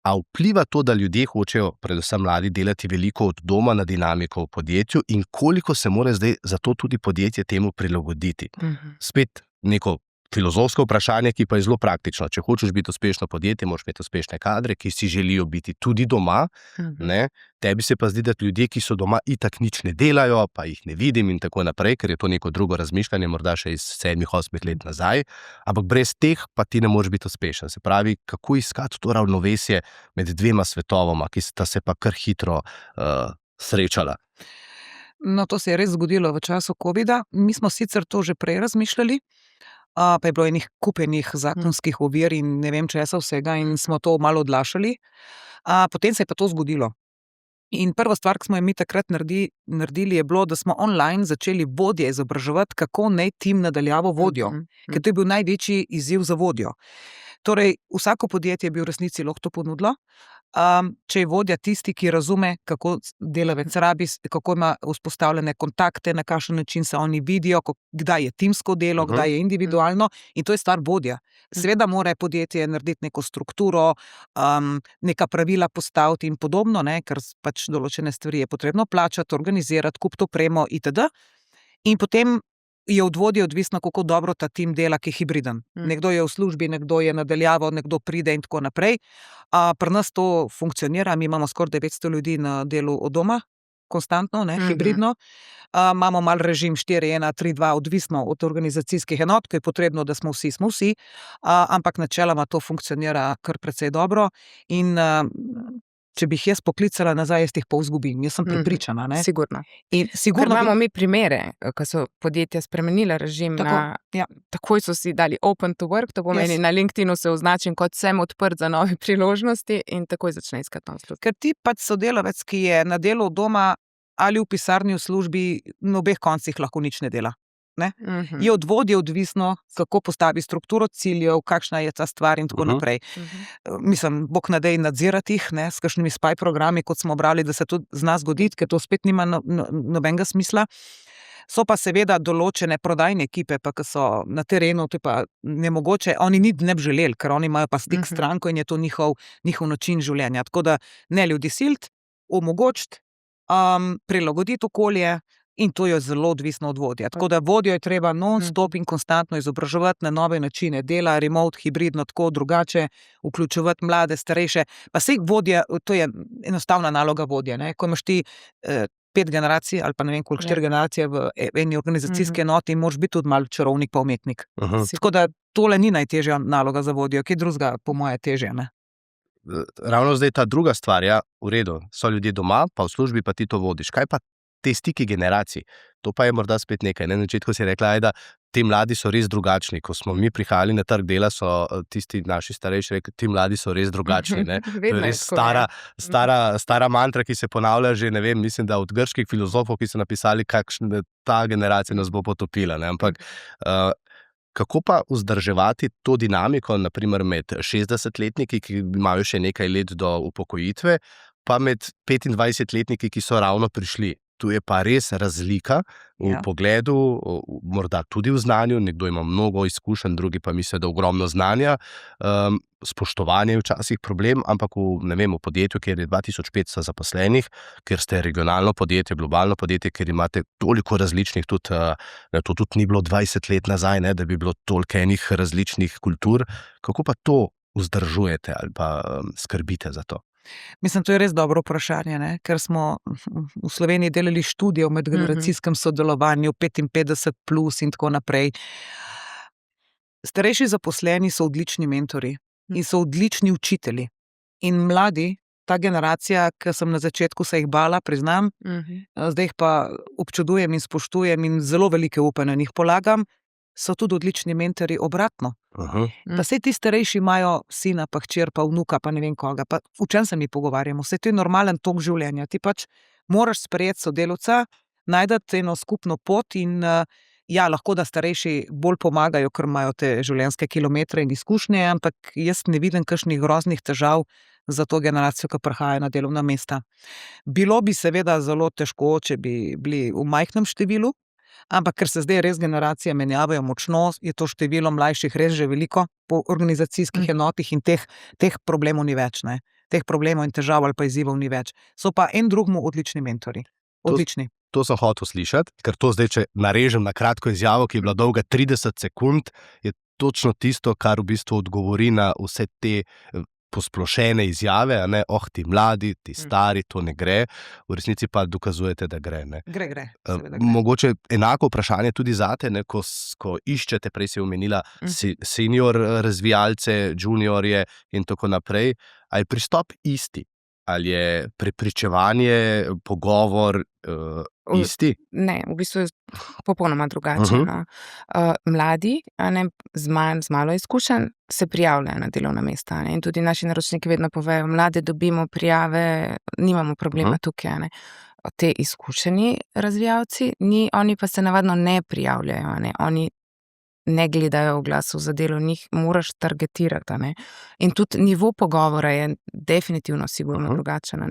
S3: a vpliva to, da ljudje hočejo, predvsem mladi, delati veliko od doma na dinamiko v podjetju in koliko se mora zdaj zato tudi podjetje temu prilagoditi? Spet neko filozofsko vprašanje, ki pa je zelo praktično. Če hočeš biti uspešno podjetje, moraš imeti uspešne kadre, ki si želijo biti tudi doma. Tebi se pa zdi, da ljudje, ki so doma, itak nič ne delajo, pa jih ne vidim in tako naprej, ker je to neko drugo razmišljanje, morda še iz 7-8 let nazaj. Ampak brez teh pa ti ne moreš biti uspešen. Se pravi, kako iskati to ravnovesje med dvema svetovoma, ki sta se pa kar hitro srečala?
S2: No, to se je res zgodilo v času covida. Mi smo sicer to že prej razmišljali, pa je bilo enih kupenih zakonskih ovir in ne vem česa vsega in smo to malo odlašali. Potem se je pa to zgodilo. In prva stvar, ki smo jo mi takrat naredili, je bilo, da smo online začeli vodje izobraževati, kako naj tim nadaljavo vodijo. Ker to je bil največji izziv za vodjo. Torej, vsako podjetje bi v resnici lahko to ponudilo, če je vodja tisti, ki razume, kako delavec rabi, kako ima vzpostavljene kontakte, na kakšen način se oni vidijo, kdaj je timsko delo, kdaj je individualno, in to je stvar vodja. Seveda mora podjetje narediti neko strukturo, neka pravila postaviti in podobno, ker pač določene stvari je potrebno plačati, organizirati, kupiti opremo itd. In potem je od vodje odvisno, kako dobro ta tim dela, ki je hibriden. Nekdo je v službi, nekdo je nadaljavo, nekdo pride in tako naprej. Pri nas to funkcionira, mi imamo skoraj 900 ljudi na delu od doma, konstantno, hibridno. Imamo mal režim 4-1-3-2, odvisno od organizacijskih enot, ko je potrebno, da smo vsi, ampak načeloma to funkcionira kar precej dobro in če bi jih jaz poklicala nazaj, jaz jih pa vzgubim. Jaz sem prepričana.
S1: Sigurno.
S2: Sigurno
S1: imamo mi primere, ko so podjetja spremenila režim, takoj so si dali open to work, to pomeni na LinkedInu se označim kot sem odprt za nove priložnosti in takoj začne iskati nov službo.
S2: Ker ti pač sodelavec, ki je na delu doma ali v pisarni v službi, na obeh koncih lahko nič ne dela. Je od vodje odvisno, kako postavi strukturo ciljev, kakšna je ta stvar in tako naprej. Mislim, bog nadej nadzirati jih, s kakšnimi spy programi, kot smo brali, da se to zna zgoditi, ker to spet nima nobenega smisla. So pa seveda določene prodajne ekipe, pa ki so na terenu, to je pa nemogoče, oni ne bi želeli, ker oni imajo pa stik s stranko in je to njihov način življenja. Tako da ne ljudi siliti, omogočiti, prilagoditi okolje, in to je zelo odvisno od vodja. Tako da vodjo je treba non-stop in konstantno izobraževati na nove načine dela, remote, hibridno, tako drugače, vključevati mlade, starejše. Pa sej vodja, to je enostavna naloga vodje. Ko imaš ti 5 generacij ali pa ne vem koliko 4 generacije v eni organizacijski enoti, moraš biti tudi malo čarovnik pa umetnik. Tako da tole ni najtežja naloga za vodjo, ki je drugega po moje težje.
S3: Ravno zdaj ta druga stvar, v redu, so ljudje doma, pa v službi pa ti to vodiš. Kaj pa te stiki generacij? To pa je morda spet nekaj. Na začetku si rekla, da ti mladi so res drugačni. Ko smo mi prihajali na trg dela, so tisti naši starejši rekli, ti mladi so res drugačni. To je res stara mantra, ki se ponavlja že, ne vem, mislim, da od grških filozofov, ki so napisali, kakšna ta generacija nas bo potopila. Ampak kako pa vzdrževati to dinamiko, naprimer med 60-letniki, ki imajo še nekaj let do upokojitve, pa med 25-letniki, ki so ravno prišli? Tu je pa res razlika v pogledu, morda tudi v znanju, nekdo ima mnogo izkušenj, drugi pa misli, da ogromno znanja. Spoštovanje je včasih problem, ampak v podjetju, kjer je 2500 zaposlenih, ker ste regionalno podjetje, globalno podjetje, ker imate toliko različnih, to tudi ni bilo 20 let nazaj, da bi bilo toliko enih različnih kultur. Kako pa to vzdržujete ali pa skrbite za to?
S2: Mislim, to je res dobro vprašanje, ne? Ker smo v Sloveniji delali študije o medgeneracijskem sodelovanju, 55 plus in tako naprej. Starejši zaposleni so odlični mentori in so odlični učitelji. In mladi, ta generacija, ki sem na začetku se jih bala, priznam, zdaj jih pa občudujem in spoštujem in zelo velike upanje na njih polagam, so tudi odlični mentori obratno. Pa saj ti starejši imajo sina, pa hčer, pa vnuka, pa ne vem koga, pa v čem se mi pogovarjamo? Saj to je normalen tok življenja. Ti pač moraš sprejeti sodelavca, najdati eno skupno pot in ja, lahko da starejši bolj pomagajo, ker imajo te življenjske kilometre in izkušnje, ampak jaz ne vidim kakšnih groznih težav za to generacijo, ki prihaja na delovna mesta. Bilo bi seveda zelo težko, če bi bili v majhnem številu, ampak ker se zdaj res generacije menjavajo močno, je to število mlajših res že veliko po organizacijskih enotih in teh problemov ni več, ne. Teh problemov in težav ali pa izzivov ni več. So pa en drugmu odlični mentori. Odlični.
S3: To sem hotel slišati, ker to zdaj, če narežem na kratko izjavo, ki je bila dolga 30 sekund, je točno tisto, kar v bistvu odgovori na vse te posplošene izjave, a ne, ti mladi, ti stari, to ne gre, v resnici pa dokazujete, da gre, ne.
S2: Gre.
S3: Mogoče enako vprašanje tudi zate, ne, ko iščete, prej si omenila senior razvijalce, juniorje in tako naprej, ali je pristop isti? Ali je prepričevanje, pogovor isti?
S1: Ne, v bistvu je popolnoma drugače. Mladi, z malo izkušenj, se prijavljajo na delovna mesta. In tudi naši naročniki vedno povejo, mlade dobimo prijave, nimamo problema tukaj. Te izkušeni razvijalci, oni pa se navadno ne prijavljajo. Oni ne gledajo oglasov za delo, njih moraš targetirati. In tudi nivo pogovora je definitivno sigurno drugačen.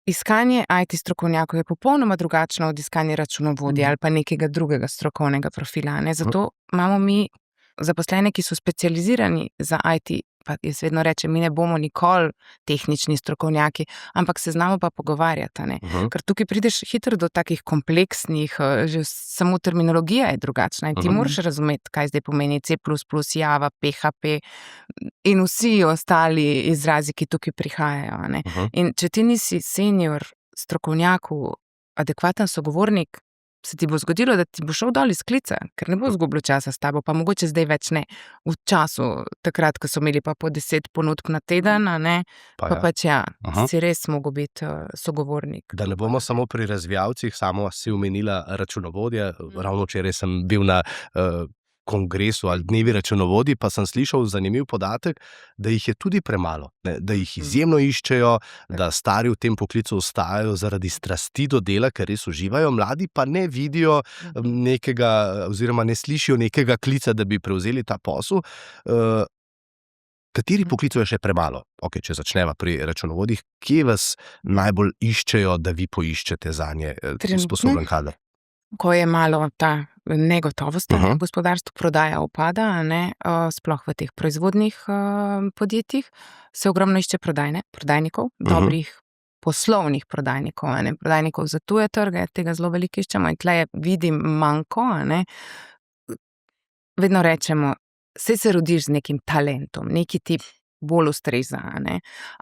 S1: Iskanje IT strokovnjakov je popolnoma drugačno od iskanja računovodja ali pa nekega drugega strokovnega profila. Zato imamo mi zaposlene, ki so specializirani za IT, pa jaz vedno rečem, mi ne bomo nikoli tehnični strokovnjaki, ampak se znamo pa pogovarjati. Ker tukaj prideš hitro do takih kompleksnih, že samo terminologija je drugačna in ti moraš razumeti, kaj zdaj pomeni C++, Java, PHP in vsi ostali izrazi, ki tukaj prihajajo. In če ti nisi senior strokovnjaku, adekvaten sogovornik, se ti bo zgodilo, da ti bo šel dol iz klica, ker ne bo zgubljal časa s tabo, pa mogoče zdaj več ne. V času, takrat, ko so imeli pa po 10 ponudb na teden, pa pač ja, si res mogel biti sogovornik.
S3: Da ne bomo samo pri razvijalcih, samo si omenila računovodje, ravno včeraj sem bil na kongresu ali dnevi računovodij, pa sem slišal zanimiv podatek, da jih je tudi premalo, da jih izjemno iščejo, da stari v tem poklicu ostajajo zaradi strasti do dela, ker res uživajo, mladi pa ne vidijo nekega, oziroma ne slišijo nekega klica, da bi prevzeli ta posel. Kateri poklicov je še premalo? Če začneva pri računovodjih, kje vas najbolj iščejo, da vi poiščete zanje sposoben kader?
S1: Ko je malo ta negotovost v gospodarstvu, prodaja upada, sploh v teh proizvodnih podjetjih, se ogromno išče prodajnikov, dobrih poslovnih prodajnikov, prodajnikov za tuje trge, tega zelo veliko iščemo in tle vidim manko, vedno rečemo, saj se rodiš z nekim talentom, neki ti bolj ustreza,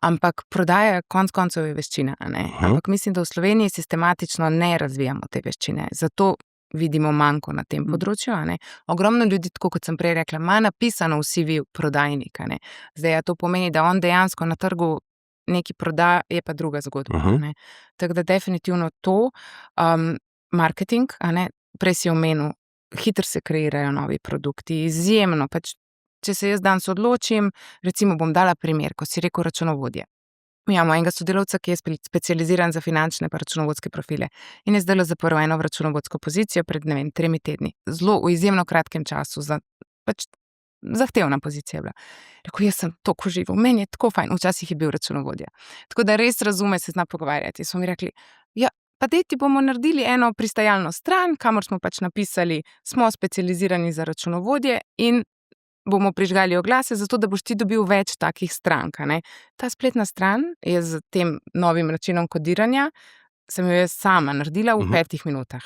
S1: ampak prodaja konec koncev je veščina, ampak mislim, da v Sloveniji sistematično ne razvijamo te veščine, zato vidimo manko na tem področju, Ogromno ljudi, tako kot sem prej rekla, ima napisano v CV prodajnik, Zdaj, to pomeni, da on dejansko na trgu nekaj proda, je pa druga zgodba, Tako da definitivno to, marketing, prej si omenil, hitro se kreirajo novi produkti, izjemno, pač če se jaz danes odločim, recimo bom dala primer, ko si rekel računovodje. Mi imamo enega sodelavca, ki je specializiran za finančne pa računovodske profile in je zdaj zaprl eno računovodsko pozicijo pred, 3 tedni. Zelo v izjemno kratkem času, pač zahtevna pozicija je bila. Rekel, jaz sem toliko užival, meni je tako fajn, včasih je bil računovodja. Tako da res razume, se zna pogovarjati. Smo mi rekli, ja, pa dej ti bomo naredili eno pristajalno stran, kamor smo pač napisali, smo specializirani za računovodje in bomo prižgali oglase, zato da boš ti dobil več takih strank. Ta spletna stran je z tem novim načinom kodiranja, sem jo jaz sama naredila v 5 minutah.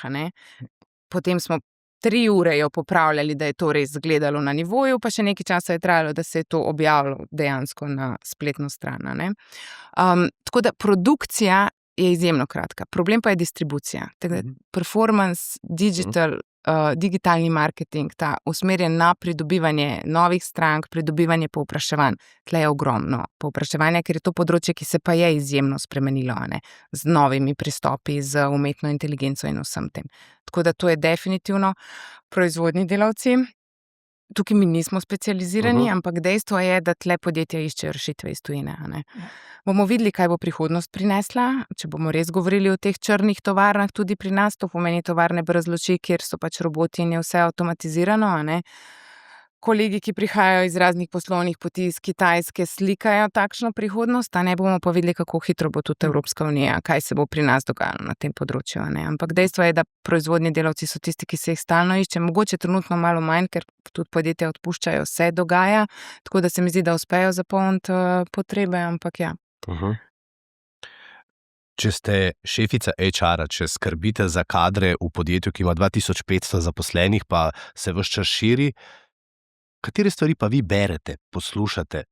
S1: Potem smo 3 ure jo popravljali, da je to res izgledalo na nivoju, pa še nekaj časa je trajalo, da se je to objavilo dejansko na spletno stran, ne. Tako da produkcija je izjemno kratka. Problem pa je distribucija. Tako da performance, digitalni marketing, ta usmerjen na pridobivanje novih strank, pridobivanje povpraševanj. Tle je ogromno povpraševanja, ker je to področje, ki se pa je izjemno spremenilo, ne, z novimi pristopi, z umetno inteligenco in vsem tem. Tako da to je definitivno proizvodni delavci. Tukaj mi nismo specializirani, ampak dejstvo je, da tle podjetja iščejo rešitve iz tujine, ne. Bomo videli, kaj bo prihodnost prinesla, če bomo res govorili o teh črnih tovarnah tudi pri nas, to pomeni tovarne brez luči, kjer so pač roboti in je vse avtomatizirano, ne. Kolegi, ki prihajajo iz raznih poslovnih poti iz Kitajske, slikajo takšno prihodnost, a ne, bomo pa videli, kako hitro bo tudi Evropska unija, kaj se bo pri nas dogajalo na tem področju, ne. Ampak dejstvo je, da proizvodni delavci so tisti, ki se jih stalno išče, mogoče trenutno malo manj, ker tudi podjetja odpuščajo, se dogaja, tako da se mi zdi, da uspejo zapolniti potrebe, ampak ja.
S3: Če ste šefica HR-a, če skrbite za kadre v podjetju, ki ima 2500 zaposlenih, pa se ves čas širi, katere stvari pa vi berete, poslušate,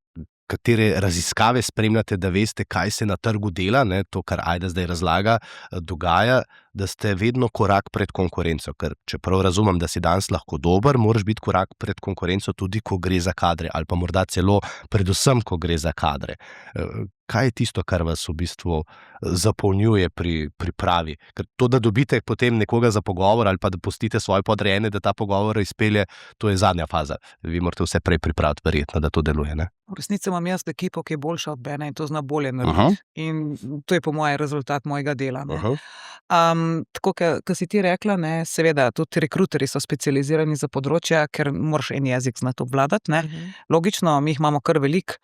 S3: katere raziskave spremljate, da veste, kaj se na trgu dela, ne, to, kar Ajda zdaj razlaga, dogaja, da ste vedno korak pred konkurenco, ker čeprav razumem, da si danes lahko dober, moraš biti korak pred konkurenco tudi, ko gre za kadre, ali pa morda celo predvsem, ko gre za kadre. Kaj je tisto, kar vas v bistvu zapolnjuje pri pripravi? Ker to, da dobite potem nekoga za pogovor ali pa da pustite svoje podrejene, da ta pogovor izpelje, to je zadnja faza. Vi morate vse prej pripraviti, verjetno, da to deluje, ne?
S2: V resnici imam jaz ekipo, ki je boljša od mene in to zna bolje narediti. In to je po mojem rezultat mojega dela, ne. Tako, kot si ti rekla, ne, seveda, tudi rekruterji so specializirani za področja, ker moraš en jezik znati obvladati, ne. Logično, mi jih imamo kar veliko.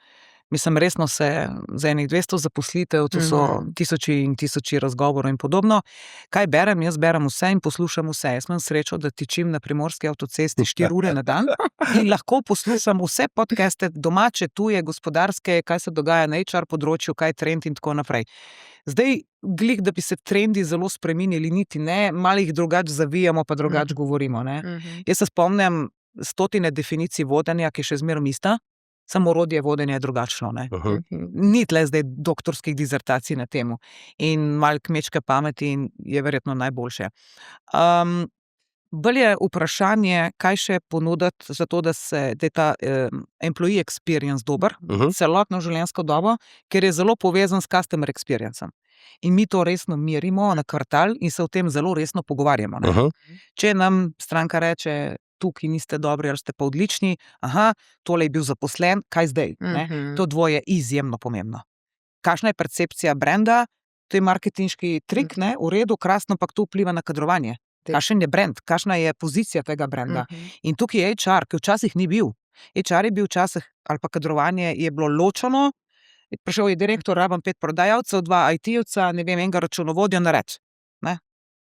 S2: Mislim, resno se za enih 200 zaposlitev, to so tisoči in tisoči razgovorov in podobno. Kaj berem? Jaz berem vse in poslušam vse. Jaz imam srečo, da tičim na primorski avtocesti 4 ure na dan in lahko poslušam vse podcaste, domače, tuje, gospodarske, kaj se dogaja na HR področju, kaj je trend in tako naprej. Zdaj, glih, da bi se trendi zelo spremenili, niti ne, malo jih drugače zavijamo, pa drugače govorimo, ne. Jaz se spomnim 100 definicij vodenja, ki je še zmeraj ista. Samo orodje vodenja je drugačno, ne. Ni tle zdaj doktorskih dizertacij na temu. In malo kmečke pameti in je verjetno najboljše. Bolj je vprašanje, kaj še ponuditi za to, da je ta employee experience dober, celotno življenjsko dobo, ker je zelo povezan s customer experience-om. In mi to resno merimo na kvartal in se o tem zelo resno pogovarjamo, ne. Če nam stranka reče, tukaj niste dobri ali ste pa odlični, tole je bil zaposlen, kaj zdaj, ne? To dvoje je izjemno pomembno. Kakšna je percepcija brenda, to je marketinški trik, ne, v redu, krasno, ampak to vpliva na kadrovanje. Kakšen je brand, kakšna je pozicija tega brenda. In tukaj je HR, ki včasih ni bil. HR je bil včasih, ali pa kadrovanje je bilo ločeno, prišel je direktor, rabim 5 prodajalcev, 2 IT-jevca, ne vem, enega računovodja nared. Ne?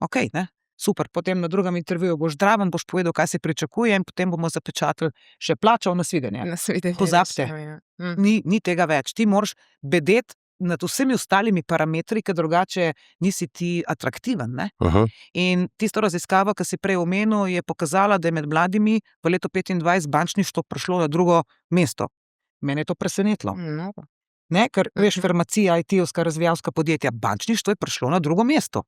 S2: Okej, ne? Super, potem na drugem intervjuju boš zdraven, boš povedal, kaj se pričakuje in potem bomo zapečatili še plačo v nasvidenje. Pozabite, ni tega več. Ti moraš bedeti nad vsemi ostalimi parametri, ker drugače nisi ti atraktiven, ne? In tisto raziskava, ki si prej omenil, je pokazala, da je med mladimi v letu 2025 bančništvo prišlo na drugo mesto. Mene je to presenetilo. Ne, ker veš, farmacija, IT-ovska, razvijalska podjetja, bančništvo je prišlo na drugo mesto.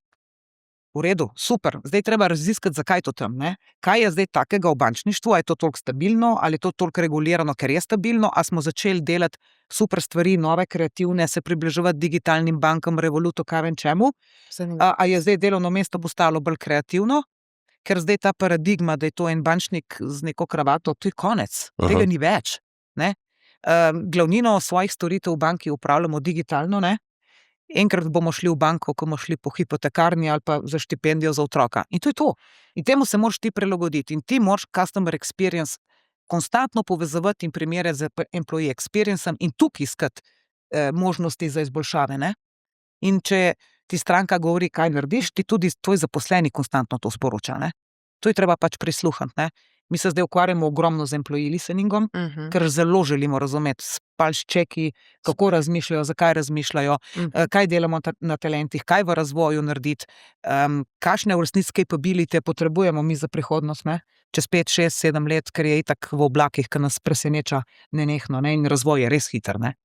S2: V redu, super, zdaj treba raziskati, zakaj to tam, ne? Kaj je zdaj takega v bančništvu, a je to toliko stabilno, ali je to toliko regulirano, ker je stabilno, a smo začeli delati super stvari, nove, kreativne, se približevati digitalnim bankam, Revolutu, kaj vem čemu, a je zdaj delovno mesto postalo bolj kreativno, ker zdaj ta paradigma, da je to en bančnik z neko kravato, to je konec, tega ni več, ne? Glavnino svojih storitev v banki upravljamo digitalno, ne? Enkrat bomo šli v banko, ko bomo šli po hipotekarni ali pa za štipendijo za otroka. In to je to. In temu se moraš ti prilagoditi. In ti moraš customer experience konstantno povezovati in primere z employee experience-om in tukaj iskati možnosti za izboljšave, ne? In če ti stranka govori, kaj narediš, ti tudi tvoj zaposleni konstantno to sporoča, ne? To je treba pač prisluhniti, ne? Mi se zdaj ukvarjamo ogromno z employee listeningom, ker zelo želimo razumeti spalščeki, kako razmišljajo, zakaj razmišljajo, kaj delamo na talentih, kaj v razvoju narediti, kakšne v resnici capability potrebujemo mi za prihodnost, ne? Čez 5, 6, 7 let, ker je itak v oblakih, ki nas preseneča nenehno, ne? In razvoj je res hiter, ne?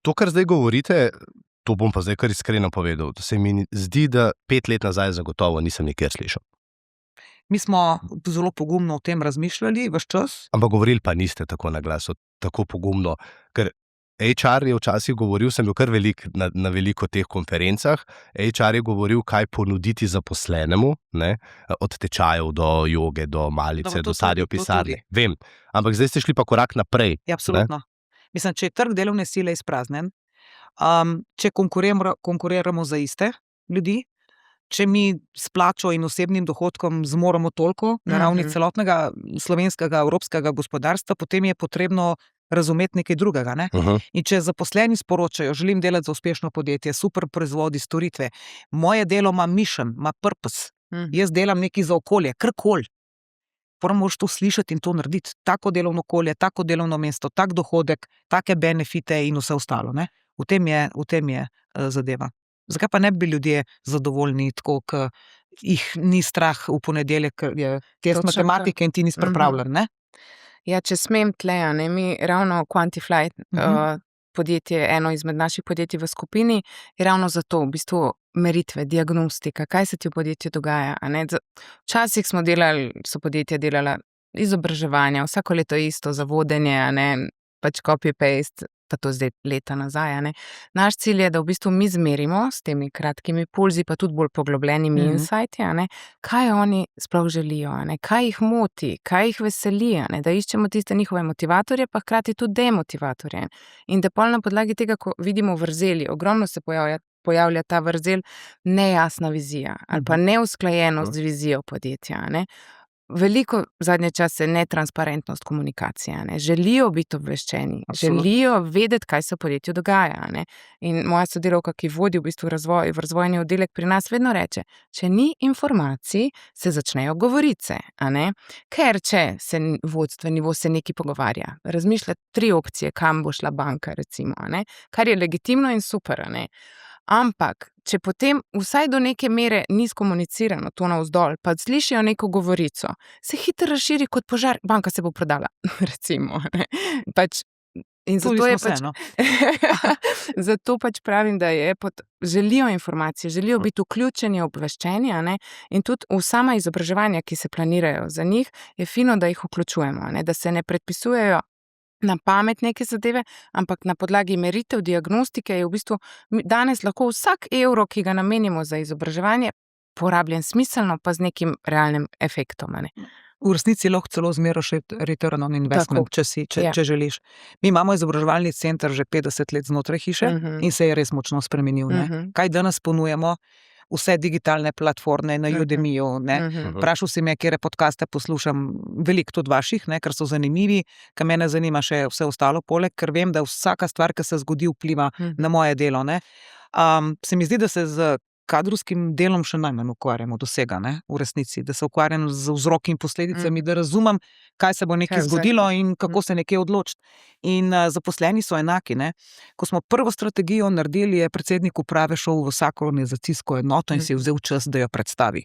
S3: To, kar zdaj govorite, to bom pa zdaj kar iskreno povedal, to se mi zdi, da 5 let nazaj zagotovo nisem nikjer slišal.
S2: Mi smo zelo pogumno o tem razmišljali ves čas.
S3: Ampak govorili pa niste tako na glas, tako pogumno, ker HR je včasih govoril, sem bil kar na veliko teh konferencah, HR je govoril, kaj ponuditi zaposlenemu, ne? Od tečajev do joge, do malice, do sadja v pisarni. Vem, ampak zdaj ste šli pa korak naprej.
S2: Ja, absolutno. Ne? Mislim, če je trg delovne sile izpraznen, če konkuriramo za iste ljudi, če mi s plačo in osebnim dohodkom zmoremo toliko na ravni celotnega slovenskega, evropskega gospodarstva, potem je potrebno razumeti nekaj drugega. Ne? In če zaposleni sporočajo, želim delati za uspešno podjetje, super proizvodi, storitve, moje delo ima mission, ima purpose, jaz delam nekaj za okolje, karkoli. Moraš to slišati in to narediti. Tako delovno okolje, tako delovno mesto, tak dohodek, take benefite in vse ostalo. Ne? V tem je zadeva. Zakaj pa ne bi ljudje zadovoljni, tako, ker jih ni strah v ponedeljek, ker je test matematike in ti nisi pripravljen, ne?
S1: Ja, če smem tle, ne, mi ravno Quantify, podjetje, eno izmed naših podjetij v skupini, je ravno zato, v bistvu, meritve, diagnostika, kaj se ti v podjetju dogaja, a ne? Včasih so podjetja delala izobraževanja, vsako leto isto za vodenje, a ne, pač copy-paste, pa to zdaj leta nazaj, a ne. Naš cilj je, da v bistvu mi zmerimo s temi kratkimi pulzi, pa tudi bolj poglobljenimi insighti, a ne, kaj oni sploh želijo, a ne, kaj jih moti, kaj jih veseli, a ne, da iščemo tiste njihove motivatorje, pa hkrati tudi demotivatorje. In da pol na podlagi tega, ko vidimo vrzeli, ogromno se pojavlja ta vrzel, nejasna vizija ali pa neusklajenost z vizijo podjetja, a ne. Veliko zadnje čase netransparentnost komunikacije, ne. Želijo biti obveščeni, želijo vedeti, kaj se v podjetju dogaja, ne. In moja sodelavka, ki vodi v bistvu razvojni oddelek pri nas, vedno reče, če ni informacij, se začnejo govorice, a ne. Ker če se vodstveni nivo se nekaj pogovarja, razmišlja 3 opcije, kam bo šla banka, recimo, a ne, kar je legitimno in super, a ne. Ampak, če potem vsaj do neke mere ni skomunicirano to navzdol, pa slišijo neko govorico, se hitro razširi kot požar, banka se bo prodala, recimo, ne. Pač, in zato je pač, zato pač pravim, da je želijo informacije, želijo biti vključeni, obveščeni, a ne, in tudi v sama izobraževanja, ki se planirajo za njih, je fino, da jih vključujemo, a ne, da se ne predpisujejo na pamet neke zadeve, ampak na podlagi meritev, diagnostike je v bistvu danes lahko vsak evro, ki ga namenimo za izobraževanje, porabljen smiselno, pa z nekim realnim efektom, a ne.
S2: V resnici lahko celo zmeraš return on investment, če želiš. Mi imamo izobraževalni center že 50 let znotraj hiše in se je res močno spremenil, ne. Kaj danes ponujamo? Vse digitalne platforme na Udemyju, ne. Vprašal si me, katere podcaste poslušam, veliko tudi vaših, ne, ker so zanimivi, ker mene zanima še vse ostalo poleg, ker vem, da vsaka stvar, ki se zgodi, vpliva na moje delo, ne. Se mi zdi, da se z kadrovskim delom še najmanj ukvarjamo do vsega, ne, v resnici, da se ukvarjam z vzroki in posledicami, da razumem, kaj se bo nekaj zgodilo in kako se nekje odločiti. In zaposleni so enaki, ne. Ko smo prvo strategijo naredili, je predsednik uprave šel v vsako organizacijsko enoto in si je vzel čas, da jo predstavi.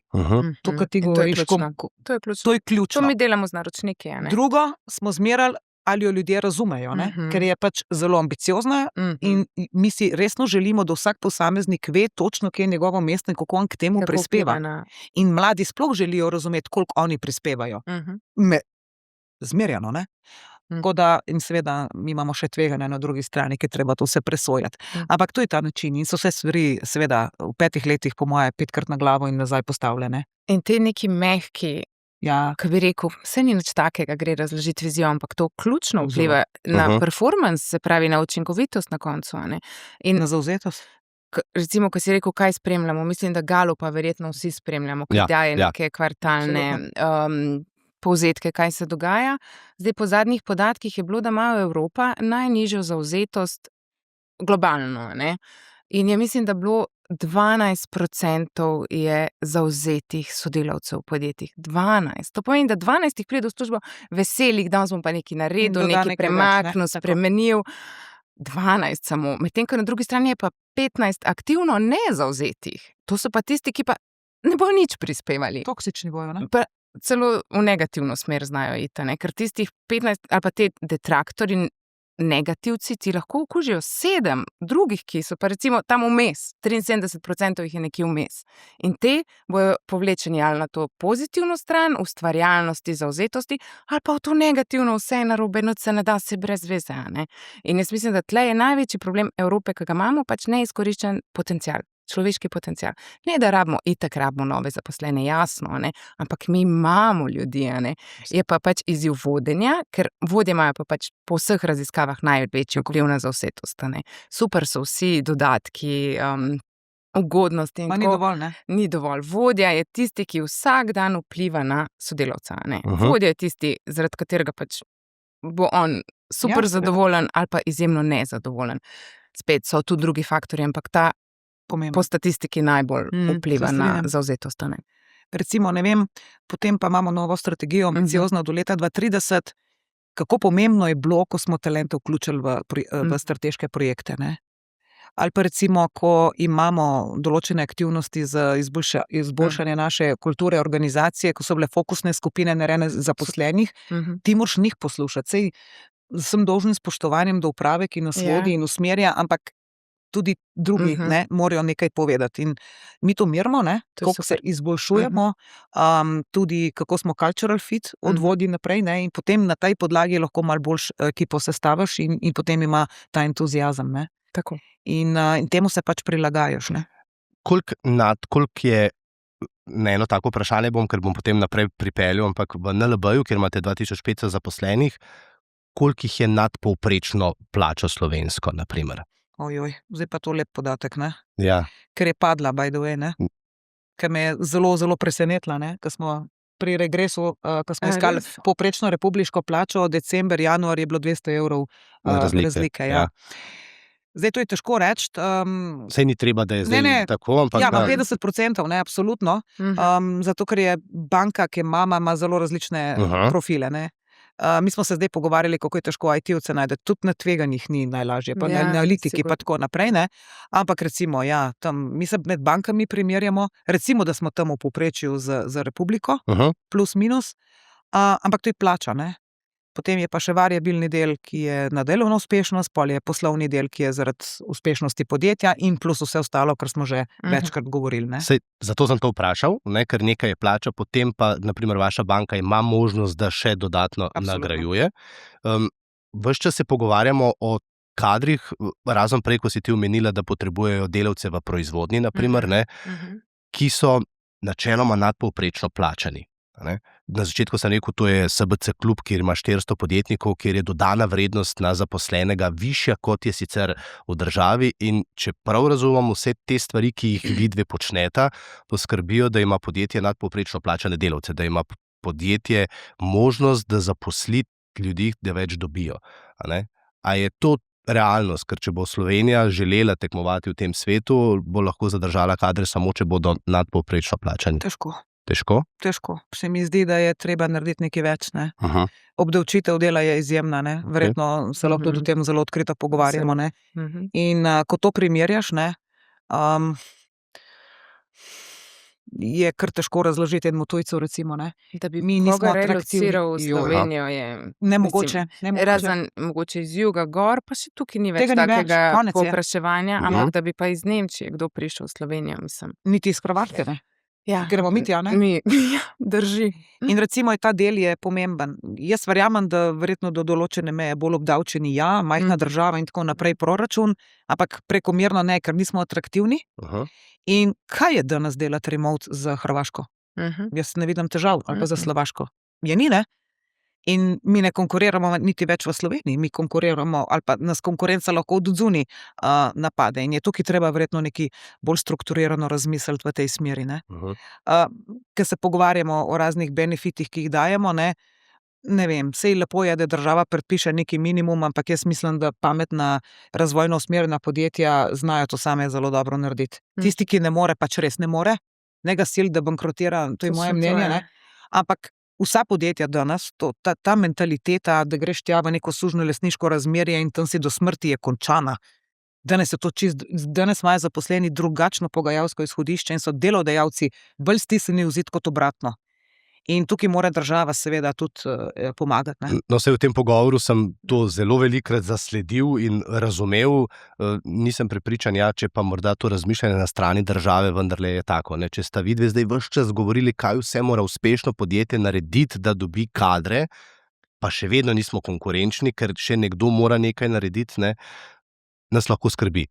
S2: To, kar ti govoriš,
S1: to je ključno. To mi delamo z naročniki, a ne.
S2: Drugo smo zmerali, ali jo ljudje razumejo, ne? Ker je pač zelo ambiciozna in mi si resno želimo, da vsak posameznik ve točno, kje je njegovo mesto in kako on k temu prispeva. In mladi sploh želijo razumeti, koliko oni prispevajo. Zmerjano, ne? Tako da, in seveda, mi imamo še tveganja na drugi strani, ki treba to vse presojati. Ampak to je ta način in so vse stvari, seveda, v 5 letih, po moje, 5krat na glavo in nazaj postavljene.
S1: In te neki mehki, ko bi rekel, vse ni nič takega, gre razložiti vizijo, ampak to ključno vpliva na performance, se pravi na učinkovitost na koncu, a ne. In
S2: na zavzetost.
S1: Recimo, ko si rekel, kaj spremljamo, mislim, da Galupa verjetno vsi spremljamo, ki daje neke kvartalne povzetke, kaj se dogaja. Zdaj, po zadnjih podatkih je bilo, da ima Evropa najnižjo zavzetost globalno, ne. In je mislim, da bilo 12% je zavzetih sodelavcev v podjetjih. 12. To pomeni, da 12 jih pride v službo veselih, da smo pa nekaj naredili, nekaj premaknil, spremenil. 12 samo. Medtem, ko na drugi strani je pa 15 aktivno nezavzetih. To so pa tisti, ki pa ne bojo nič prispevali.
S2: Toksični bojo, ne?
S1: Pa celo v negativno smer znajo iti, ne? Ker tistih 15 ali pa te detraktori, negativci ti lahko okužijo 7 drugih, ki so pa recimo tam vmes. 73% jih je nekje vmes. In te bojo povlečeni ali na to pozitivno stran, ustvarjalnosti, zavzetosti, ali pa v to negativno, vse narobe, noč se ne da, se brez veze, ne? In jaz mislim, da tle je največji problem Evrope, ki ga imamo, pač neizkoriščen potencial. Človeški potencial. Ne, da itak rabimo nove zaposlene, jasno, ne? Ampak mi imamo ljudi, ne? Je pa pač izziv vodenja, ker vodje imajo pa pač po vseh raziskavah največji vpliv na zavzetost, ne? Super so vsi dodatki, ugodnosti in
S2: Pa ni dovolj, ne?
S1: Ni dovolj. Vodja je tisti, ki vsak dan vpliva na sodelavca, ne? Vodja je tisti, zaradi katerega pač bo on super zadovoljen ali pa izjemno nezadovoljen. Spet so tu drugi faktorji, ampak ta po statistiki najbolj vpliva na zavzetost.
S2: Recimo, ne vem, potem pa imamo novo strategijo, ambiciozno do leta 2030. Kako pomembno je bilo, ko smo talente vključili v strateške projekte, ne? Ali pa recimo, ko imamo določene aktivnosti za izboljšanje naše kulture, organizacije, ko so bile fokusne skupine narejene zaposlenih, ti moraš njih poslušati. Sej sem dolžen spoštovanjem do uprave, ki nas vodi in usmerja, ampak tudi drugi ne, morajo nekaj povedati. In mi to merimo, ne, kako se izboljšujemo, tudi kako smo cultural fit od vodij naprej, ne, in potem na tej podlagi lahko malo boljš ekipo sestaviš in potem ima ta entuziazem, ne.
S1: Tako.
S2: In temu se pač prilagajaš, ne.
S3: Koliko je, ne, eno tako vprašanje bom, ker bom potem naprej pripeljal, ampak v NLB-ju, kjer imate 2500 zaposlenih, koliko jih je nadpovprečno plačo slovensko, na primer?
S2: Ojoj, zdaj pa to lep podatek, ne?
S3: Ja.
S2: Ker je padla, by the way, ne? Ker me je zelo, zelo presenetila, ne? Ker smo pri regresu, ko smo iskali povprečno republiško plačo, december, januar je bilo 200 evrov razlike, ja. Zdaj to je težko reči.
S3: Sej ni treba, da je zdaj tako, ampak...
S2: Ja, 50%, ne, absolutno. Zato, ker je banka, ki je mama, ima zelo različne profile, ne? Mi smo se zdaj pogovarjali, kako je težko IT-ovce najti, tudi na tveganjih ni najlažje, pa na analitiki pa tako naprej, ne. Ampak recimo, ja, tam, mi se med bankami primerjamo, recimo, da smo tam v povprečju z Republiko, plus minus, ampak to je plača, ne. Potem je pa še variabilni del, ki je na delovno uspešnost, pol je poslovni del, ki je zaradi uspešnosti podjetja in plus vse ostalo, kar smo že večkrat govorili, ne.
S3: Sej, zato sem to vprašal, ne, ker nekaj je plača, potem pa, na primer, vaša banka ima možnost, da še dodatno nagrajuje. Ves čas se pogovarjamo o kadrih, razen prej, ko si ti omenila, da potrebujejo delavce v proizvodnji, na primer, ne, ki so načeloma nadpovprečno plačani. Ne? Na začetku sem rekel, to je SBC klub, kjer ima 400 podjetnikov, kjer je dodana vrednost na zaposlenega višja, kot je sicer v državi, in če prav razumem, vse te stvari, ki jih vidve počneta, poskrbijo, da ima podjetje nadpovprečno plačane delavce, da ima podjetje možnost, da zaposli ljudi, da več dobijo. A je to realnost, ker če bo Slovenija želela tekmovati v tem svetu, bo lahko zadržala kadre samo, če bodo nadpovprečno plačani?
S2: Težko? Težko. Se mi zdi, da je treba narediti nekaj več, ne. Obdavčitev dela je izjemna, ne. Verjetno se lahko tudi o tem zelo odkrito pogovarjamo, ne. In ko to primerjaš, ne, je kar težko razložiti enemu tujcu, recimo, ne.
S1: Da bi mi nismo relociral v Slovenijo, je
S2: nemogoče.
S1: Razen mogoče iz juga gor, pa še tukaj ni več takega povpraševanja, ampak da bi pa iz Nemčije kdo prišel v Slovenijo, mislim.
S2: Niti iz Hrvaške, ne.
S1: Ja.
S2: Gremo mi tja, ne?
S1: Ja, drži.
S2: In recimo ta del je pomemben. Jaz verjamem, da verjetno do določene meje bolj obdavčeni, ja, majhna država in tako naprej proračun, ampak prekomerno ne, ker nismo atraktivni. In kaj je danes delati remote za Hrvaško? Jaz ne vidim težav, ali pa za Slovaško. Je ni, ne? In mi ne konkuriramo niti več v Sloveniji, mi konkuriramo, ali pa nas konkurenca lahko od odzunaj napade. In je tukaj treba verjetno neki bolj strukturirano razmisliti v tej smeri, ne. Ker se pogovarjamo o raznih benefitih, ki jih dajemo, ne, ne vem, sej lepo je, da država predpiše neki minimum, ampak jaz mislim, da pametna, razvojno usmerjena podjetja znajo to same zelo dobro narediti. Tisti, ki ne more, pač res ne more, ne ga sil, da bankrotira, to je moje mnenje, ne? Ampak vsa podjetja danes, ta mentaliteta, da greš tja v neko sužno lastniško razmerje in tam si do smrti, je končana. Danes imajo zaposleni drugačno pogajalsko izhodišče in so delodajalci bolj stisnjeni v zid kot obratno. In tukaj mora država seveda tudi pomagati. Ne?
S3: No, v tem pogovoru sem to zelo velikokrat zasledil in razumel. Nisem prepričan, če pa morda to razmišljanje na strani države vendarle je tako. Ne? Če sta vidve zdaj ves čas govorili, kaj vse mora uspešno podjetje narediti, da dobi kadre, pa še vedno nismo konkurenčni, ker še nekdo mora nekaj narediti, ne? Nas lahko skrbi,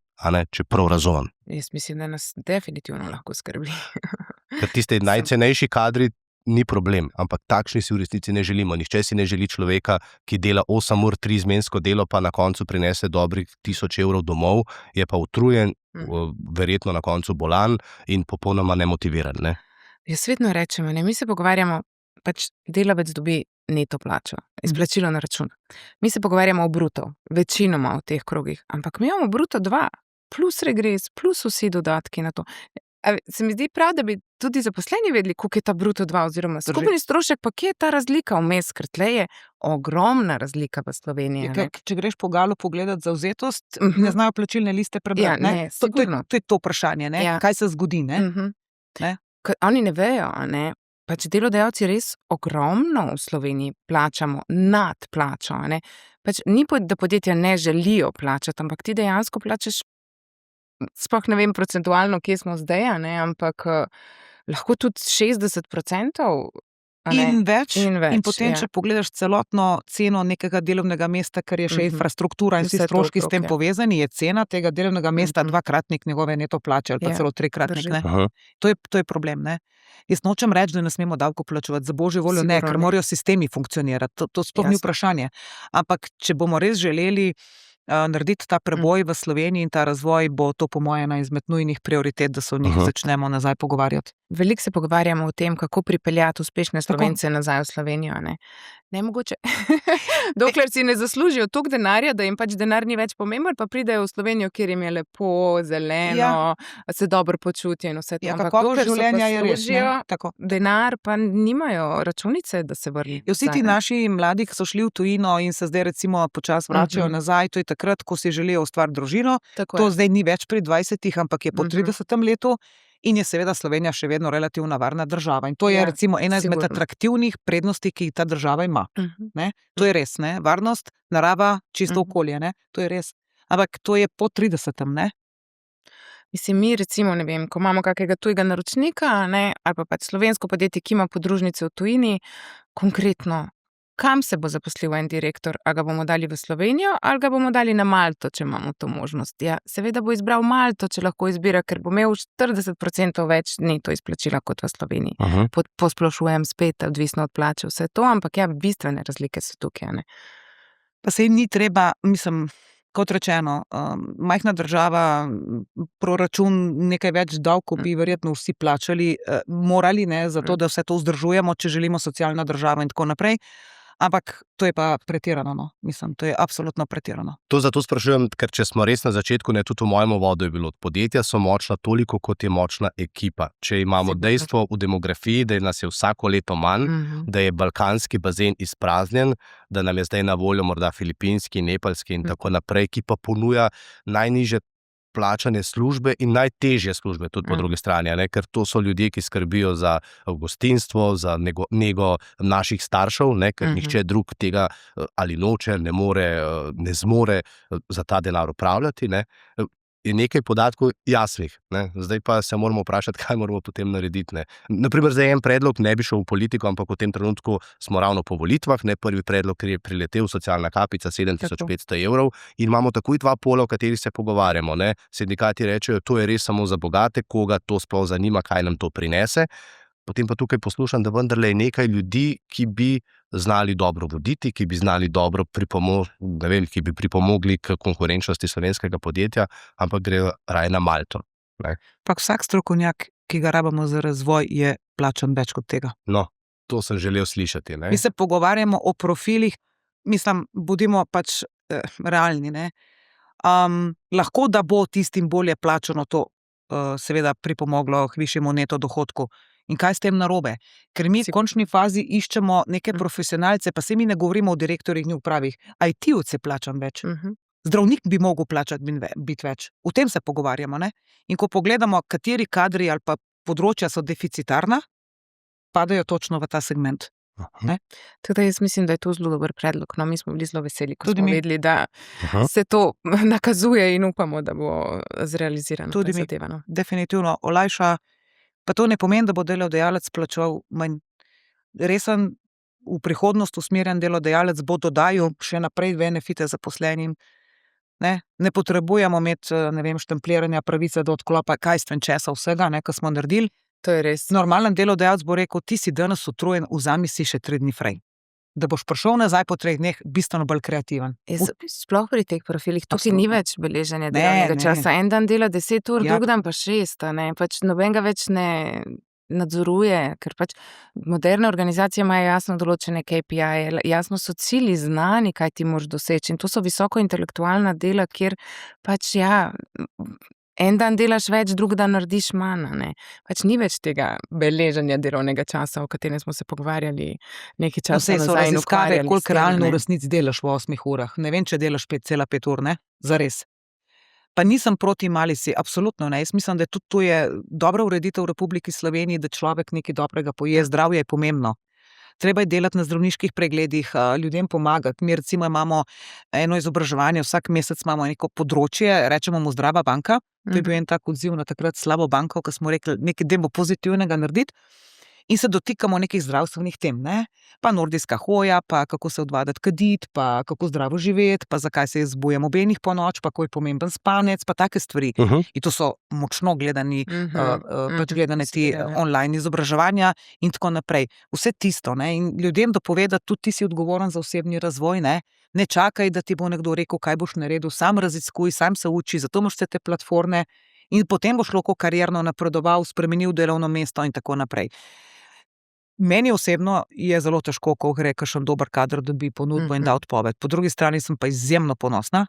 S3: če prav razumem.
S1: Jaz mislim, da nas definitivno lahko skrbi.
S3: Ker tiste najcenejši kadri ni problem, ampak takšni si v resnici ne želimo. Nihče si ne želi človeka, ki dela 8 ur 3-izmensko delo, pa na koncu prinese dobrih 1000 evrov domov, je pa utrujen, verjetno na koncu bolan in popolnoma nemotiviran. Ne?
S1: Jaz vedno rečem, mi se pogovarjamo, pač delavec dobi neto plačo, izplačilo na račun. Mi se pogovarjamo o bruto, večinoma v teh krogih, ampak mi imamo bruto 2, plus regres, plus vsi dodatki na to. Se mi zdi prav, da bi tudi zaposleni vedeli, koliko je ta bruto 2 oziroma skupni strošek, pa kje je ta razlika vmes, ker tle je ogromna razlika v Sloveniji.
S2: Če greš po Galu pogledati zavzetost, ne znajo plačilne liste prebrati. To je to vprašanje, ne? Ja. Kaj se zgodi, ne? Ne?
S1: Oni ne vejo, ne? Pač delodajalci res ogromno v Sloveniji plačamo nad plačo. Ne? Pač ni, da podjetja ne želijo plačati, ampak ti dejansko plačaš, sploh ne vem procentualno, kje smo zdaj, ne? Ampak lahko tudi 60%.
S2: In več. In potem, če pogledaš celotno ceno nekega delovnega mesta, ker je še infrastruktura in vsi stroški s tem povezani, je cena tega delovnega mesta dvakratnik njegove neto plače ali pa celo trikratnik. To je problem, ne? Jaz nočem reči, da ne smemo davko plačevati, za božjo voljo ne, ker morajo sistemi funkcionirati. To sploh ni vprašanje. Ampak, če bomo res želeli narediti ta preboj v Sloveniji in ta razvoj, bo to po moje ena izmed nujnih prioritet, da se o njih začnemo nazaj pogovarjati.
S1: Veliko se pogovarjamo o tem, kako pripeljati uspešne Slovence nazaj v Slovenijo. Ne mogoče. Dokler si ne zaslužijo toliko denarja, da jim pač denar ni več pomemben, pa pridejo v Slovenijo, kjer jim je lepo, zeleno, se dobro počutijo in vse to.
S2: Kakovost življenja je res,
S1: denar, pa nimajo računice, da se vrni.
S2: Vsi ti naši mladi, ki so šli v tujino in se zdaj recimo počasi vračajo nazaj, to je takrat, ko si želijo ustvariti družino. To zdaj ni več pri 20, ampak je po 30. letu. In je seveda Slovenija še vedno relativno varna država. In to je recimo ena izmed atraktivnih prednosti, ki jih ta država ima. To je res, ne? Varnost, narava, čisto okolje, ne? To je res. Ampak to je po 30, ne?
S1: Mislim, mi recimo, ne vem, ko imamo kakega tujega naročnika, ne? Ali pa pač slovensko podjetje, ki ima podružnice v tujini, konkretno, kam se bo zaposlil en direktor? A ga bomo dali v Slovenijo ali ga bomo dali na Malto, če imamo to možnost? Ja, seveda bo izbral Malto, če lahko izbira, ker bo imel 40% več neto izplačila kot v Sloveniji. Posplošujem spet, odvisno od plače, vse to, ampak bistvene razlike so tukaj, ne?
S2: Pa se ni treba, mislim, kot rečeno, majhna država, proračun, nekaj več davkov bi verjetno vsi plačali, morali, ne, zato da vse to vzdržujemo, če želimo socialna država in tako naprej. Ampak to je pa pretirano, no. Mislim, to je absolutno pretirano.
S3: To zato sprašujem, ker če smo res na začetku, ne, tudi v mojem uvodu je bilo, podjetja so močna toliko, kot je močna ekipa. Če imamo dejstvo v demografiji, da nas je vsako leto manj, da je balkanski bazen izpraznjen, da nam je zdaj na voljo morda filipinski, nepalski in tako naprej, ki pa ponuja najnižje plačane službe in najtežje službe tudi po drugi strani, ne? Ker to so ljudje, ki skrbijo za gostinstvo, za nego naših staršev, ne? Ker nihče drug tega ali noče, ne more, ne zmore za ta denar upravljati, ne? Je nekaj podatkov jasnih, ne? Zdaj pa se moramo vprašati, kaj moramo potem narediti, ne? Naprimer, zdaj en predlog, ne bi šel v politiko, ampak v tem trenutku smo ravno po volitvah, ne? Prvi predlog, ker je priletel socialna kapica 7500 evrov in imamo takoj 2 pola, o katerih se pogovarjamo, ne? Sindikati rečejo, to je res samo za bogate, koga to sploh zanima, kaj nam to prinese. Potem pa tukaj poslušam, da vendarle je nekaj ljudi, ki bi znali dobro voditi, ki bi znali dobro ki bi pripomogli k konkurenčnosti slovenskega podjetja, ampak gre raje na Malto. Ne?
S2: Pa vsak strokovnjak, ki ga rabimo za razvoj, je plačan več kot tega.
S3: No. To sem želel slišati. Ne?
S2: Mi se pogovarjamo o profilih, mislim, bodimo pač realni. Ne? Lahko, da bo tistim bolje plačano to, seveda pripomoglo k višjemu neto dohodku. In kaj s tem narobe? Ker mi v končni fazi iščemo neke profesionalce, pa se mi ne govorimo o direktorjih in upravih. IT-ovce plačam več. Zdravnik bi mogel plačati biti več. O tem se pogovarjamo. Ne? In ko pogledamo, kateri kadri ali pa področja so deficitarna, padajo točno v ta segment.
S1: Tudi jaz mislim, da je to zelo dober predlog. No, mi smo bili zelo veseli, ko smo vedeli, da se to nakazuje in upamo, da bo zrealizirano.
S2: Tudi mi, definitivno olajša. Pa to ne pomeni, da bo delodajalec plačal manj. Resen, v prihodnost usmerjen delodajalec bo dodajal še naprej benefite zaposlenim. Ne potrebujemo imeti, ne vem, štempliranja pravice do odklopa, kajstven česa vsega, kar smo naredili.
S1: To je res.
S2: Normalen delodajalec bo rekel, ti si danes utrujen, vzami si še 3 dni fraj. Da boš prišel nazaj po 3 dneh bistveno bolj kreativen.
S1: Sploh pri teh profilih tukaj ni več beleženja delovnega časa. En dan dela 10 ur, drug dan pa 6. Pač nobenega več ne nadzoruje, ker pač moderne organizacije imajo jasno določene KPI, jasno so cilji znani, kaj ti moraš doseči. In to so visoko intelektualna dela, kjer pač en dan delaš več, drug dan narediš manj. Pač ni več tega beleženja delovnega časa, o katerem smo se pogovarjali nekaj časa nazaj in ukvarjali.
S2: Koliko realno v resnici delaš v 8 urah. Ne vem, če delaš 5,5 ur, zares. Pa nisem proti malici, absolutno ne. Jaz mislim, da tudi to je dobra ureditev v Republiki Sloveniji, da človek nekaj dobrega poje, zdravje je pomembno. Treba je delati na zdravniških pregledih, ljudem pomagati. Mi recimo imamo eno izobraževanje, vsak mesec imamo neko področje, rečemo mu Zdrava banka. To je bil en tak odziv na takrat slabo banko, ko smo rekli, nekaj dajmo pozitivnega narediti. In se dotikamo nekih zdravstvenih tem, pa nordijska hoja, pa kako se odvaditi kaditi, pa kako zdravo živeti, pa zakaj se zbujamo ob enih ponoč, pa kako je pomemben spanec, pa take stvari. In to so močno gledani, pač gledane ti online izobraževanja in tako naprej. Vse tisto, in ljudem dopovedati, tudi ti si odgovoren za osebni razvoj, ne čakaj, da ti bo nekdo rekel, kaj boš naredil, sam raziskuj, sam se uči, zato imaš vse te platforme in potem boš lahko karierno napredoval, spremenil delovno mesto in tako naprej. Meni osebno je zelo težko, ko gre kakšen dober kader, da bi ponudbo in da odpoved. Po drugi strani sem pa izjemno ponosna,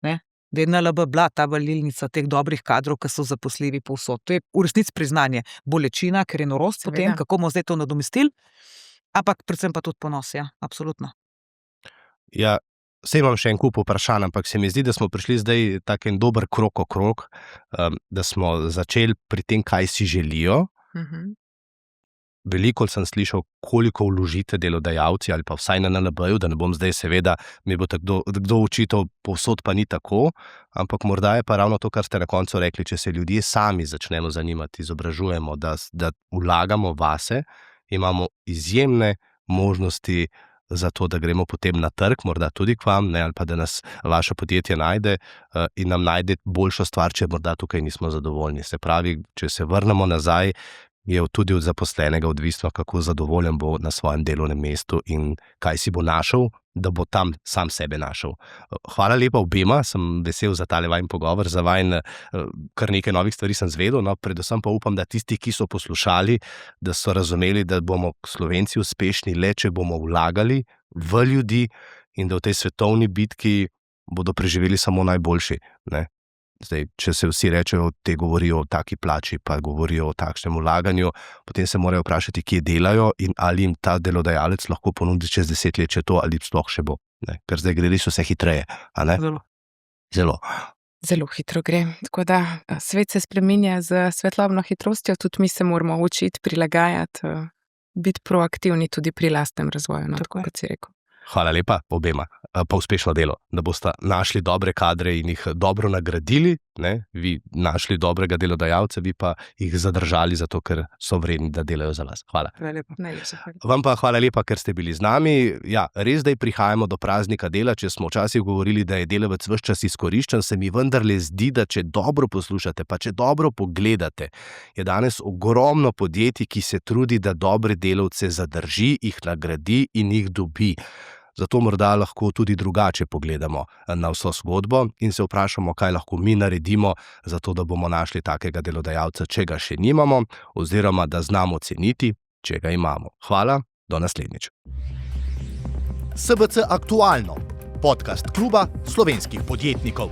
S2: da je NLB bila ta valilnica teh dobrih kadrov, ki so zaposljivi povsod. To je v resnici priznanje, bolečina, ker je norost potem, kako bomo zdaj to nadomestili, ampak predvsem pa tudi ponos, absolutno.
S3: Ja, saj imam še en kup vprašanj, ampak se mi zdi, da smo prišli zdaj tak en dober krog okrog, da smo začeli pri tem, kaj si želijo. Veliko sem slišal, koliko vložite delodajalci ali pa vsaj na NLB-ju, da ne bom zdaj seveda, mi bo kdo očital, povsod pa ni tako, ampak morda je pa ravno to, kar ste na koncu rekli, če se ljudje sami začnemo zanimati, izobražujemo, da vlagamo vase, imamo izjemne možnosti za to, da gremo potem na trg, morda tudi k vam, ali pa da nas vaše podjetje najde in nam najde boljšo stvar, če morda tukaj nismo zadovoljni. Se pravi, če se vrnemo nazaj, je tudi od zaposlenega odvisno, kako zadovoljen bo na svojem delovnem mestu in kaj si bo našel, da bo tam sam sebe našel. Hvala lepa obema, sem vesel za tale vajin pogovor, za vajin kar nekaj novih stvari sem zvedel, predvsem pa upam, da tisti, ki so poslušali, da so razumeli, da bomo Slovenci uspešni le, če bomo vlagali v ljudi in da v tej svetovni bitki bodo preživeli samo najboljši, Zdaj, če se vsi rečejo, te govorijo o taki plači, pa govorijo o takšnem vlaganju, potem se morajo vprašati, kje delajo in ali jim ta delodajalec lahko ponudi čez 10 let, če to ali sploh še bo. Ker zdaj gre res vse hitreje.
S1: Zelo hitro gre. Tako da svet se spreminja z svetlobno hitrostjo, tudi mi se moramo učiti, prilagajati, biti proaktivni tudi pri lastnem razvoju, tako kot si rekel.
S3: Hvala lepa obema, pa uspešno delo, da boste našli dobre kadre in jih dobro nagradili, vi našli dobrega delodajalca, vi pa jih zadržali zato, ker so vredni, da delajo za vas. Hvala.
S2: Hvala lepa.
S3: Vam pa hvala lepa, ker ste bili z nami. Ja, res zdaj prihajamo do praznika dela, če smo včasih govorili, da je delavec ves čas izkoriščen, se mi vendarle zdi, da če dobro poslušate, pa če dobro pogledate, je danes ogromno podjetij, ki se trudi, da dobre delavce zadrži, jih nagradi in jih dobi. Zato morda lahko tudi drugače pogledamo na vso zgodbo in se vprašamo, kaj lahko mi naredimo, zato da bomo našli takega delodajalca, če ga še nimamo, oziroma da znamo ceniti, če ga imamo. Hvala Do naslednjič. SBC Aktualno, podcast kluba slovenskih podjetnikov.